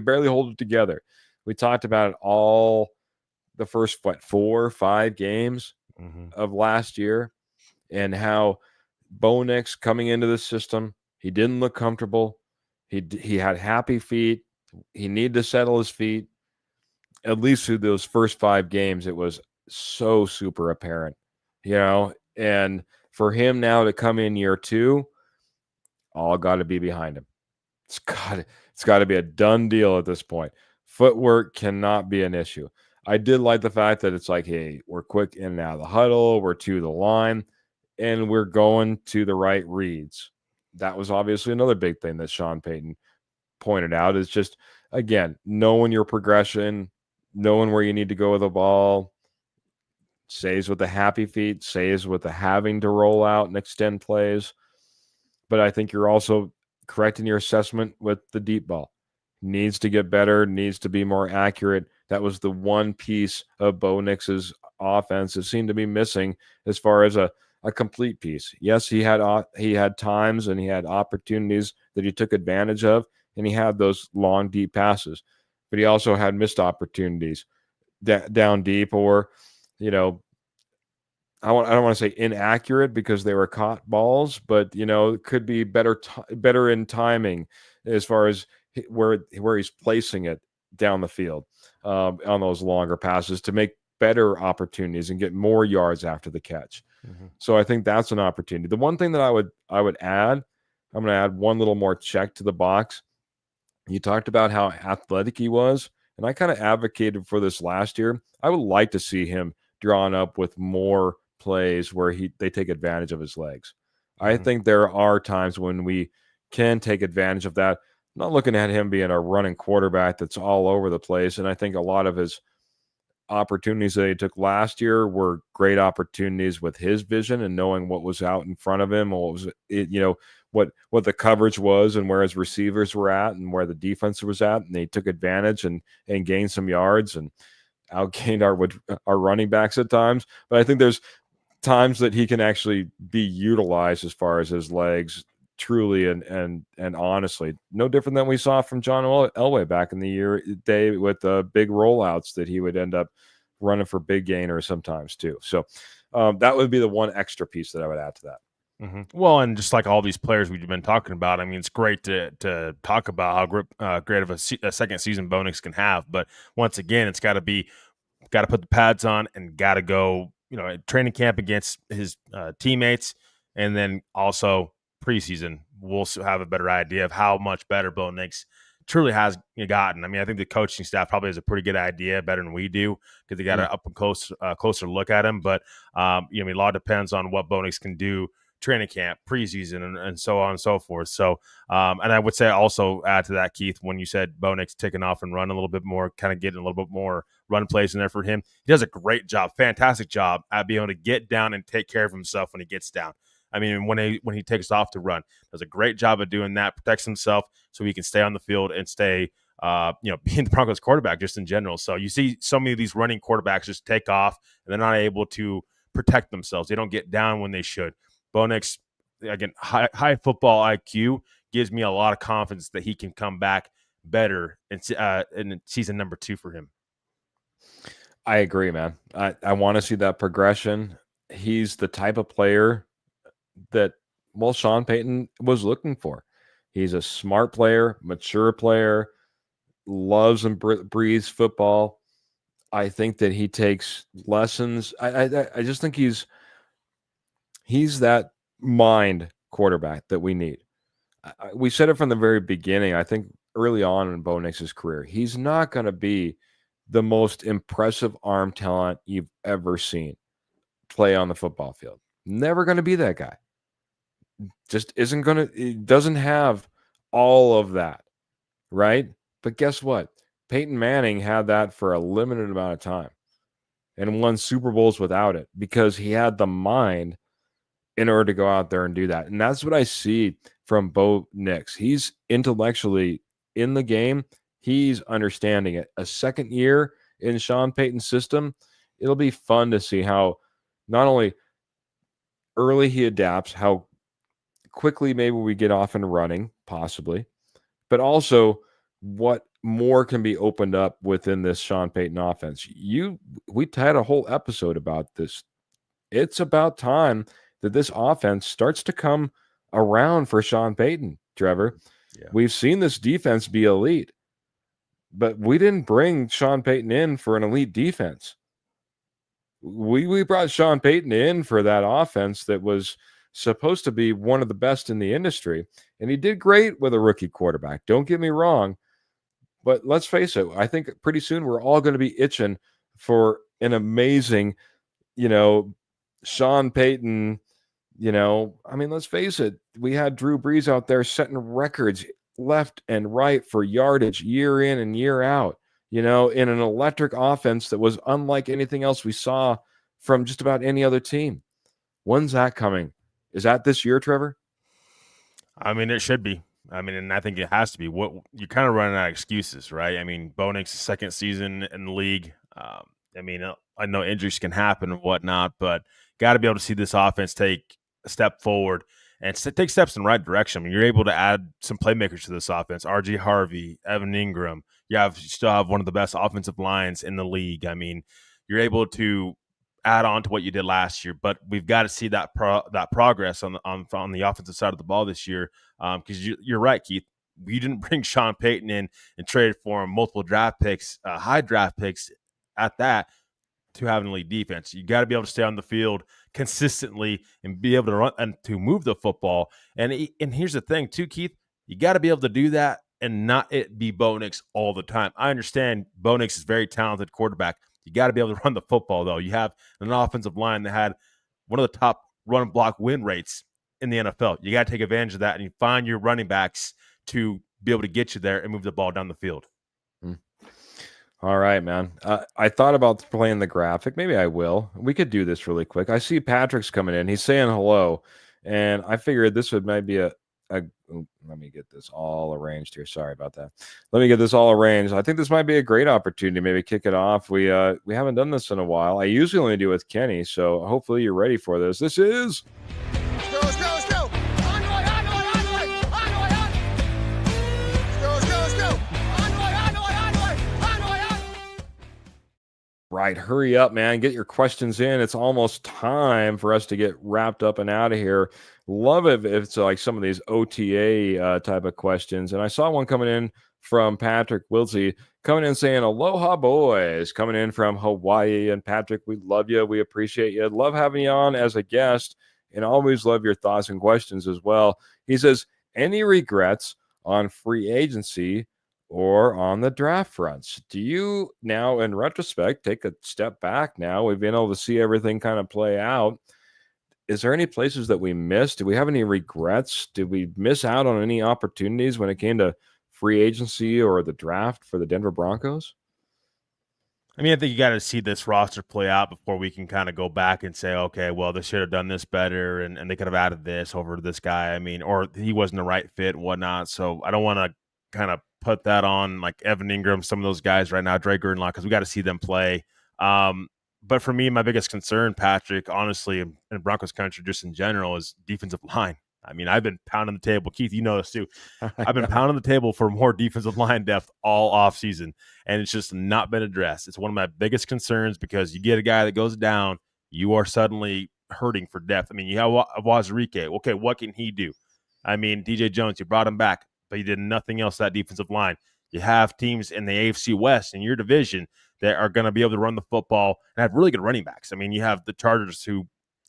barely hold it together. We talked about it all the first 4 or 5 games of last year, and how Bo Nix coming into the system, he didn't look comfortable. He had happy feet. He needed to settle his feet. At least through those first 5 games, it was so super apparent, and for him now to come in year 2, all got to be behind him. It's got to be a done deal at this point. Footwork cannot be an issue. I did like the fact that it's like, hey, we're quick in and out of the huddle, we're to the line, and we're going to the right reads. That was obviously another big thing that Sean Payton pointed out, is just, again, knowing your progression, knowing where you need to go with the ball, saves with the happy feet, saves with the having to roll out and extend plays. But I think you're also correct in your assessment with the deep ball. Needs to get better, needs to be more accurate. That was the one piece of Bo Nix's offense that seemed to be missing as far as a complete piece. Yes, he had times and he had opportunities that he took advantage of, and he had those long, deep passes. But he also had missed opportunities down deep, or, I don't want to say inaccurate because they were caught balls, but, it could be better in timing as far as where he's placing it down the field on those longer passes to make better opportunities and get more yards after the catch. So I think that's an opportunity. The one thing that I would add, I'm going to add one little more check to the box. You talked about how athletic he was, and I kind of advocated for this last year. I would like to see him drawn up with more plays where they take advantage of his legs. I think there are times when we can take advantage of that. I'm not looking at him being a running quarterback that's all over the place, and I think a lot of his opportunities that he took last year were great opportunities with his vision and knowing what was out in front of him, or what the coverage was and where his receivers were at and where the defense was at, and they took advantage and gained some yards and outgained our running backs at times. But I think there's times that he can actually be utilized as far as his legs, truly and honestly, no different than we saw from John Elway back in the day with the big rollouts that he would end up running for big gainers sometimes too. So that would be the one extra piece that I would add to that. Well, and just like all these players we've been talking about, I mean, it's great to talk about how great of a second season Bo Nix can have. But once again, it's got to put the pads on and got to go, training camp against his teammates, and then also preseason. We'll have a better idea of how much better Bo Nix truly has gotten. I mean, I think the coaching staff probably has a pretty good idea, better than we do, because they got an up and closer look at him. But I mean, a lot depends on what Bo Nix can do training camp, preseason, and so on and so forth. So, and I would say also add to that, Keith, when you said Bo Nix taking off and run a little bit more, kind of getting a little bit more run plays in there for him. He does a great job, fantastic job at being able to get down and take care of himself when he gets down. I mean, when he takes off to run, does a great job of doing that, protects himself so he can stay on the field and stay, being the Broncos quarterback just in general. So you see so many of these running quarterbacks just take off and they're not able to protect themselves. They don't get down when they should. Bo Nix again, high football IQ gives me a lot of confidence that he can come back better in season number 2 for him. I agree, man. I want to see that progression. He's the type of player that, well, Sean Payton was looking for. He's a smart player, mature player, loves and breathes football. I think that he takes lessons. I just think he's that mind quarterback that we need. We said it from the very beginning. I think early on in Bo Nix's career, he's not going to be the most impressive arm talent you've ever seen play on the football field. Never going to be that guy. Just isn't going to, it doesn't have all of that, right? But guess what? Peyton Manning had that for a limited amount of time and won Super Bowls without it because he had the mind in order to go out there and do that. And that's what I see from Bo Nix. He's intellectually in the game. He's understanding it. A second year in Sean Payton's system, it'll be fun to see how not only early he adapts, how quickly maybe we get off and running, possibly, but also what more can be opened up within this Sean Payton offense. We had a whole episode about this. It's about time that this offense starts to come around for Sean Payton, Trevor. Yeah. We've seen this defense be elite, but we didn't bring Sean Payton in for an elite defense. We brought Sean Payton in for that offense that was supposed to be one of the best in the industry, and he did great with a rookie quarterback. Don't get me wrong, but let's face it, I think pretty soon we're all going to be itching for an amazing, Sean Payton. Let's face it, we had Drew Brees out there setting records left and right for yardage year in and year out, in an electric offense that was unlike anything else we saw from just about any other team. When's that coming? Is that this year, Trevor? It should be. And I think it has to be. What you're kind of running out of excuses, right? Bo Nix's second season in the league. I know injuries can happen and whatnot, but got to be able to see this offense take a step forward and take steps in the right direction. You're able to add some playmakers to this offense. R.J. Harvey, Evan Ingram. You still have one of the best offensive lines in the league. You're able to add on to what you did last year, but we've got to see that progress on the offensive side of the ball this year. Because you're right, Keith. We didn't bring Sean Payton in and traded for him multiple draft picks, high draft picks at that, to have an elite defense. You got to be able to stay on the field consistently and be able to run and to move the football. And here's the thing too, Keith, you got to be able to do that and not it be Bo Nix all the time. I understand Bo Nix is a very talented quarterback. You got to be able to run the football, though. You have an offensive line that had one of the top run block win rates in the NFL. You got to take advantage of that, and you find your running backs to be able to get you there and move the ball down the field. All right, man. I thought about playing the graphic. Maybe I will. We could do this really quick. I see Patrick's coming in. He's saying hello, and I figured this might be let me get this all arranged here. Sorry about that. Let me get this all arranged. I think this might be a great opportunity. Maybe kick it off. We haven't done this in a while. I usually only do it with Kenny, so hopefully you're ready for this. This is Let's go. right. Hurry up, man. Get your questions in. It's almost time for us to get wrapped up and out of here. Love it if it's like some of these OTA type of questions. And I saw one coming in from Patrick Wilsey coming in saying, aloha boys, coming in from Hawaii. And Patrick, we love you. We appreciate you. Love having you on as a guest and always love your thoughts and questions as well. He says, any regrets on free agency or on the draft fronts? Do you now, in retrospect, take a step back now? We've been able to see everything kind of play out. Is there any places that we missed? Do we have any regrets? Did we miss out on any opportunities when it came to free agency or the draft for the Denver Broncos? I think you got to see this roster play out before we can kind of go back and say, okay, well, they should have done this better and they could have added this over to this guy. Or he wasn't the right fit and whatnot. So I don't want to kind of put that on like Evan Ingram, some of those guys right now, Dre Greenlaw, because we got to see them play. But for me, my biggest concern, Patrick, honestly, in Broncos country, just in general, is defensive line. I mean, I've been pounding the table. Keith, you know this too. I've been pounding the table for more defensive line depth all offseason, and it's just not been addressed. It's one of my biggest concerns because you get a guy that goes down, you are suddenly hurting for depth. I mean, you have Audric. Okay, what can he do? I mean, DJ Jones, you brought him back, but you did nothing else that defensive line. You have teams in the AFC West in your division that are going to be able to run the football and have really good running backs. I mean, you have the Chargers who,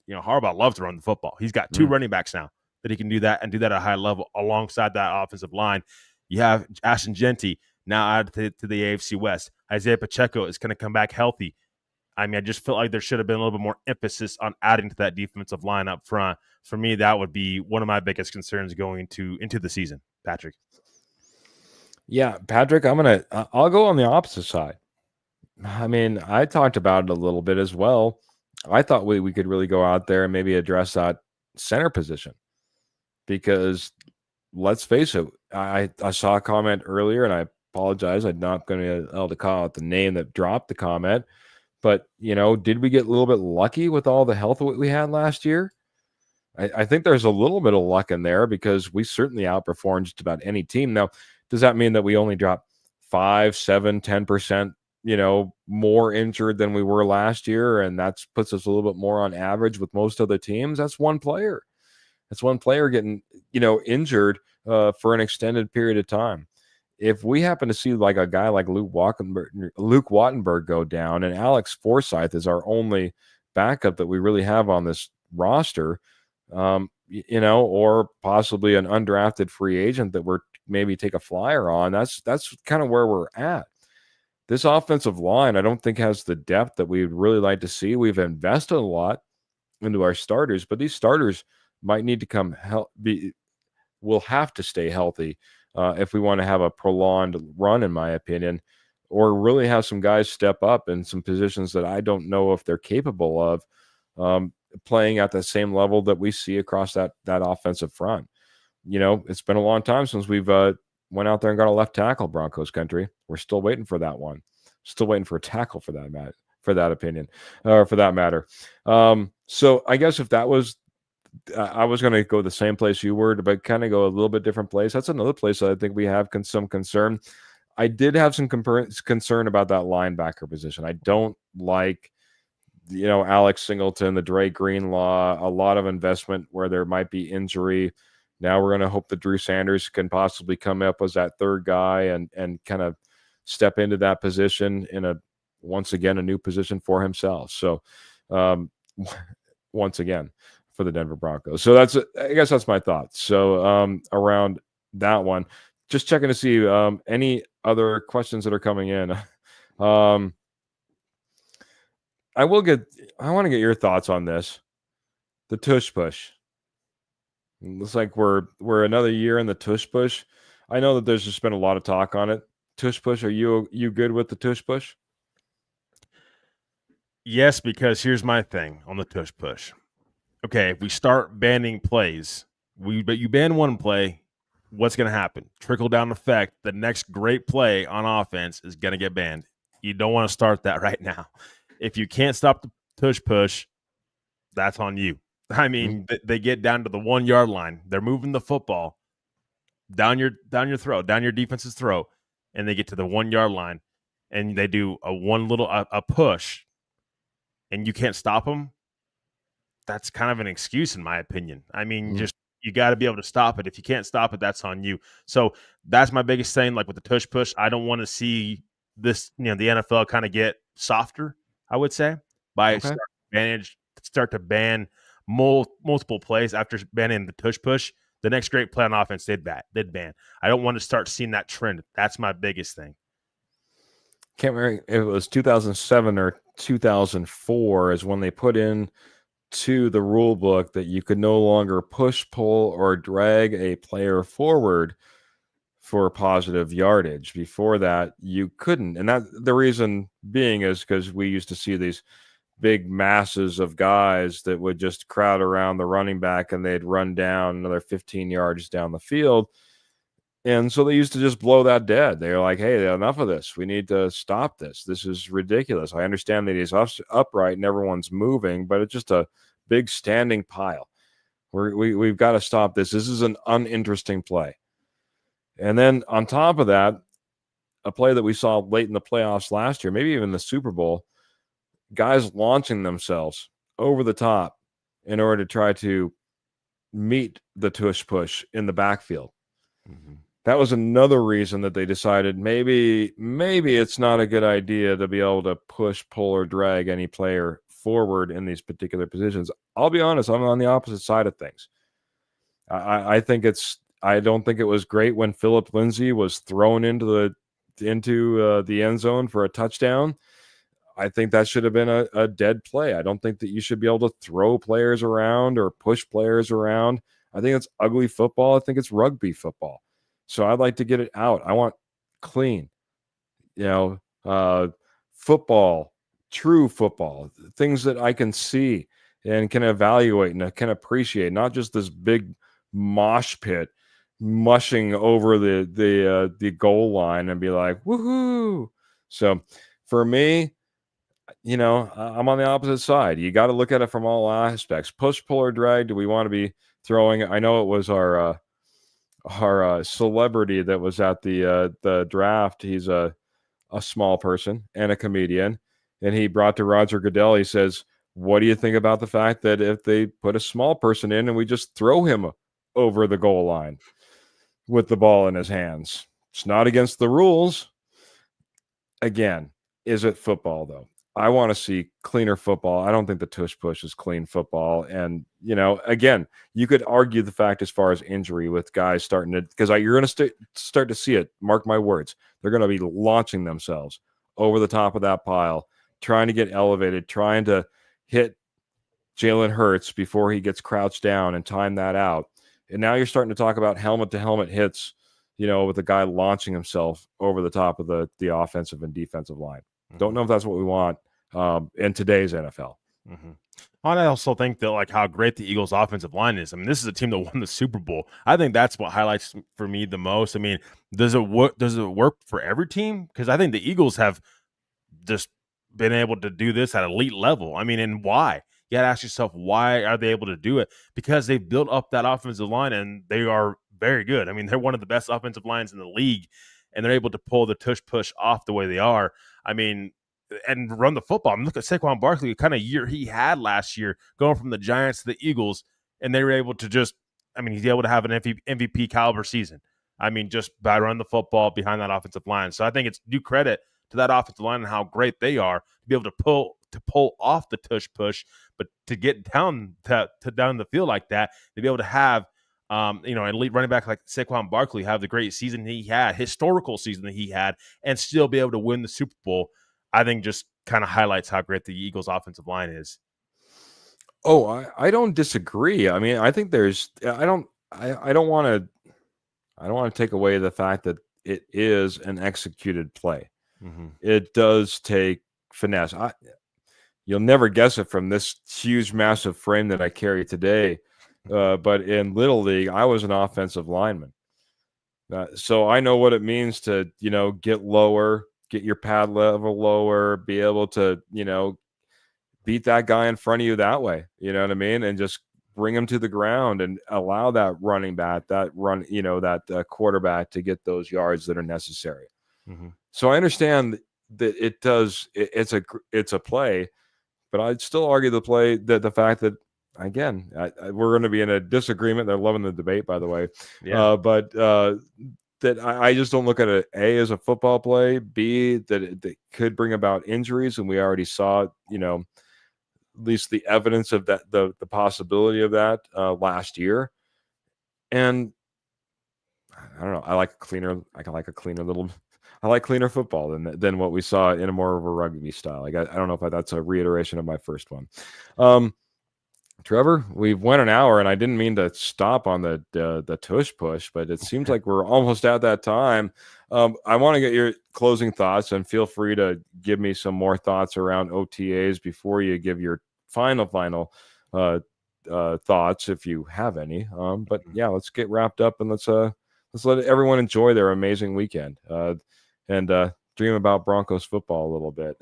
Harbaugh loves to run the football. He's got 2 running backs now that he can do that and do that at a high level alongside that offensive line. You have Ashton Genty now added to the AFC West. Isaiah Pacheco is going to come back healthy. I mean, I just feel like there should have been a little bit more emphasis on adding to that defensive line up front. For me, that would be one of my biggest concerns going into the season. Patrick. Yeah, Patrick, I'll go on the opposite side. I mean, I talked about it a little bit as well. I thought we could really go out there and maybe address that center position because let's face it, I saw a comment earlier and I apologize. I'm not going to be able to call out the name that dropped the comment, but did we get a little bit lucky with all the health we had last year? I think there's a little bit of luck in there because we certainly outperformed just about any team. Now, does that mean that we only dropped 5, 7, 10%, more injured than we were last year? And that puts us a little bit more on average with most other teams. That's one player. That's one player getting, injured for an extended period of time. If we happen to see like a guy like Luke Wattenberg go down and Alex Forsyth is our only backup that we really have on this roster, or possibly an undrafted free agent that we're maybe take a flyer on. That's kind of where we're at. This offensive line, I don't think has the depth that we would really like to see. We've invested a lot into our starters, but these starters might need to will have to stay healthy if we want to have a prolonged run, in my opinion, or really have some guys step up in some positions that I don't know if they're capable of playing at the same level that we see across that offensive front. It's been a long time since we've went out there and got a left tackle, Broncos country. We're still waiting for that one. Still waiting for a tackle for that matter. So I guess if that was, I was going to go the same place you were, but kind of go a little bit different place. That's another place that I think we have some concern. I did have some concern about that linebacker position. I don't like, Alex Singleton, the Dre Greenlaw, a lot of investment where there might be injury. Now we're going to hope that Drew Sanders can possibly come up as that third guy and kind of step into that position in once again, a new position for himself. So once again for the Denver Broncos. So I guess that's my thoughts. So around that one, just checking to see any other questions that are coming in. I want to get your thoughts on this. The tush push. It looks like we're another year in the tush push. I know that there's just been a lot of talk on it. Tush push. Are you good with the tush push? Yes, because here's my thing on the tush push. Okay, if we start banning plays, but you ban one play, what's going to happen? Trickle down effect. The next great play on offense is going to get banned. You don't want to start that right now. If you can't stop the tush push, that's on you. I mean, they get down to the 1 yard line. They're moving the football down your throat, down your defense's throat, and they get to the 1 yard line, and they do a push, and you can't stop them. That's kind of an excuse, in my opinion. I mean, just you got to be able to stop it. If you can't stop it, that's on you. So that's my biggest thing. Like with the tush push, I don't want to see this. The NFL kind of get softer. I would say by start to ban multiple plays after banning the tush push. The next great play on offense they'd ban. I don't want to start seeing that trend. That's my biggest thing. Can't remember if it was 2007 or 2004 is when they put in to the rule book that you could no longer push, pull, or drag a player forward for positive yardage. Before that, you couldn't. And that the reason being is because we used to see these big masses of guys that would just crowd around the running back and they'd run down another 15 yards down the field. And so they used to just blow that dead. They were like, hey, enough of this. We need to stop this. This is ridiculous. I understand that he's upright and everyone's moving, but it's just a big standing pile. We've got to stop this. This is an uninteresting play. And then on top of that, a play that we saw late in the playoffs last year, maybe even the Super Bowl, guys launching themselves over the top in order to try to meet the tush push in the backfield. Mm-hmm. That was another reason that they decided maybe it's not a good idea to be able to push, pull, or drag any player forward in these particular positions. I'll be honest, I'm on the opposite side of things. I don't think it was great when Phillip Lindsay was thrown into the end zone for a touchdown. I think that should have been a dead play. I don't think that you should be able to throw players around or push players around. I think it's ugly football. I think it's rugby football. So I'd like to get it out. I want clean, football, true football, things that I can see and can evaluate and can appreciate, not just this big mosh pit mushing over the goal line and be like, woohoo. So for me, I'm on the opposite side. You got to look at it from all aspects. Push, pull, or drag. Do we want to be throwing? I know it was our celebrity that was at the draft. He's a small person and a comedian, and he brought to Roger Goodell. He says, "What do you think about the fact that if they put a small person in and we just throw him over the goal line with the ball in his hands? It's not against the rules." Again, is it football though? I want to see cleaner football. I don't think the tush push is clean football. And, again, you could argue the fact as far as injury with guys starting to, because you're going to start to see it. Mark my words. They're going to be launching themselves over the top of that pile, trying to get elevated, trying to hit Jalen Hurts before he gets crouched down and time that out. And now you're starting to talk about helmet to helmet hits, with a guy launching himself over the top of the offensive and defensive line. Mm-hmm. Don't know if that's what we want in today's NFL. Mm-hmm. And I also think that how great the Eagles' offensive line is. I mean, this is a team that won the Super Bowl. I think that's what highlights for me the most. I mean, does it work for every team? Because I think the Eagles have just been able to do this at elite level. I mean, and why? You got to ask yourself, why are they able to do it? Because they've built up that offensive line, and they are very good. I mean, they're one of the best offensive lines in the league, and they're able to pull the tush push off the way they are. I mean, and run the football. I mean, look at Saquon Barkley, the kind of year he had last year, going from the Giants to the Eagles, and they were able to he's able to have an MVP caliber season. I mean, just by running the football behind that offensive line. So I think it's due credit to that offensive line and how great they are to be able to pull off the tush push, but to get down to down the field like that, to be able to have an elite running back like Saquon Barkley have the great season he had, historical season that he had, and still be able to win the Super Bowl, I think just kind of highlights how great the Eagles' offensive line is. Oh, I don't disagree. I mean, I think I don't want to take away the fact that it is an executed play. Mm-hmm. It does take finesse. You'll never guess it from this huge, massive frame that I carry today. But in Little League, I was an offensive lineman. So I know what it means to, get lower, get your pad level lower, be able to, beat that guy in front of you that way. You know what I mean? And just bring him to the ground and allow that running back, that quarterback to get those yards that are necessary. Mm-hmm. So I understand that it's a play, but I'd still argue the fact that, again, we're going to be in a disagreement. They're loving the debate, by the way. Yeah. But that I just don't look at it, A, as a football play, B, that it could bring about injuries. And we already saw, at least the evidence of that, the possibility of that last year. And I don't know. I like cleaner football than what we saw in a more of a rugby style. I don't know if that's a reiteration of my first one. Trevor, we've went an hour, and I didn't mean to stop on the tush push, but it seems like we're almost at that time. I want to get your closing thoughts, and feel free to give me some more thoughts around OTAs before you give your final thoughts, if you have any. But yeah, let's get wrapped up, and let's let everyone enjoy their amazing weekend and dream about Broncos football a little bit.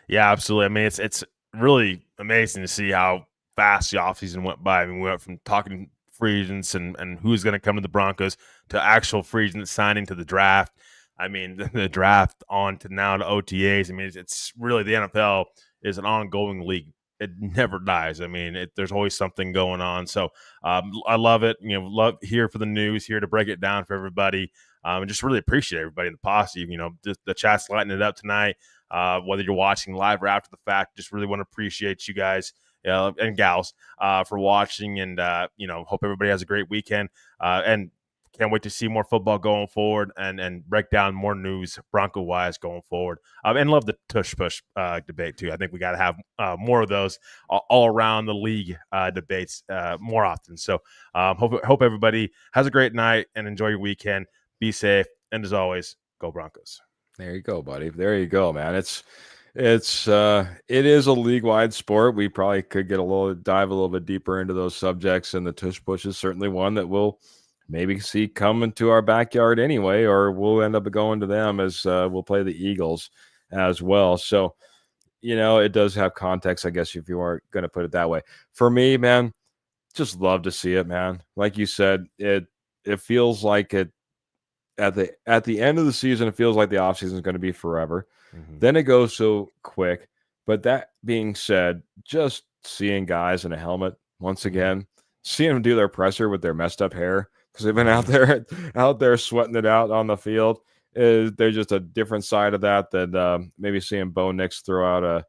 Yeah, absolutely. I mean, it's really amazing to see how fast the offseason went by. I mean, we went from talking free agents and who's going to come to the Broncos to actual free agents signing to the draft. I mean, the draft on to now to OTAs. I mean, it's really the NFL is an ongoing league. It never dies. I mean, there's always something going on. So I love it. You know, love here for the news, here to break it down for everybody. And just really appreciate everybody in the posse. You know, just the chat's lighting it up tonight. Whether you're watching live or after the fact, just really want to appreciate you guys and gals for watching. And, you know, hope everybody has a great weekend. And can't wait to see more football going forward and break down more news Bronco-wise going forward. And love the tush-push debate, too. I think we got to have more of those all around the league debates more often. So hope everybody has a great night and enjoy your weekend. Be safe. And as always, go Broncos. There you go, buddy. There you go, man. It is a league-wide sport. We probably could dive a little bit deeper into those subjects, and the tush-push is certainly one that we'll maybe see coming to our backyard anyway, or we'll end up going to them as we'll play the Eagles as well. So, you know, it does have context, I guess, if you aren't going to put it that way. For me, man, just love to see it, man. Like you said, it feels like it at the end of the season, it feels like the offseason is going to be forever. Mm-hmm. Then it goes so quick. But that being said, just seeing guys in a helmet once again, seeing them do their presser with their messed up hair, because they've been out there sweating it out on the field. There's just a different side of that than maybe seeing Bo Nix throw out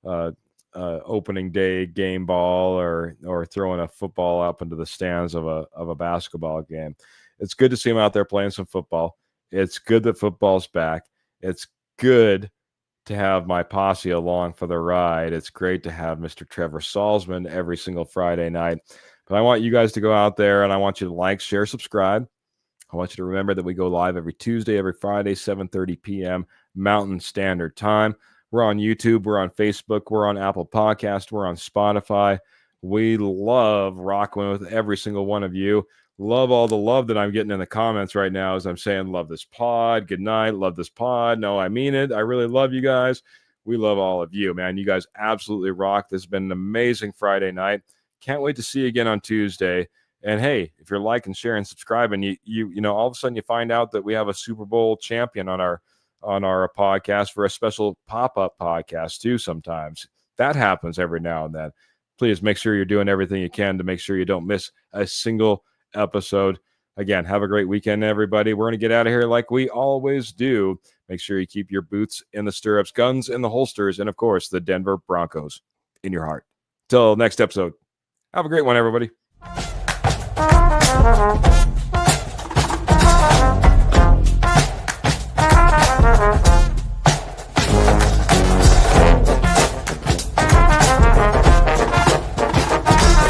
a opening day game ball or throwing a football up into the stands of a basketball game. It's good to see him out there playing some football. It's good that football's back. It's good to have my posse along for the ride. It's great to have Mr. Trevor Salzman every single Friday night. But I want you guys to go out there, and I want you to like, share, subscribe. I want you to remember that we go live every Tuesday, every Friday, 7:30 p.m. Mountain Standard Time. We're on YouTube. We're on Facebook. We're on Apple Podcast. We're on Spotify. We love rocking with every single one of you. Love all the love that I'm getting in the comments right now as I'm saying, love this pod. Good night. Love this pod. No, I mean it. I really love you guys. We love all of you, man. You guys absolutely rock. This has been an amazing Friday night. Can't wait to see you again on Tuesday. And hey, if you're liking, sharing, subscribing, you know, all of a sudden you find out that we have a Super Bowl champion on our podcast for a special pop-up podcast too. Sometimes that happens every now and then. Please make sure you're doing everything you can to make sure you don't miss a single episode. Again, have a great weekend, everybody. We're going to get out of here like we always do. Make sure you keep your boots in the stirrups, guns in the holsters, and of course, the Denver Broncos in your heart. Till next episode. Have a great one, everybody.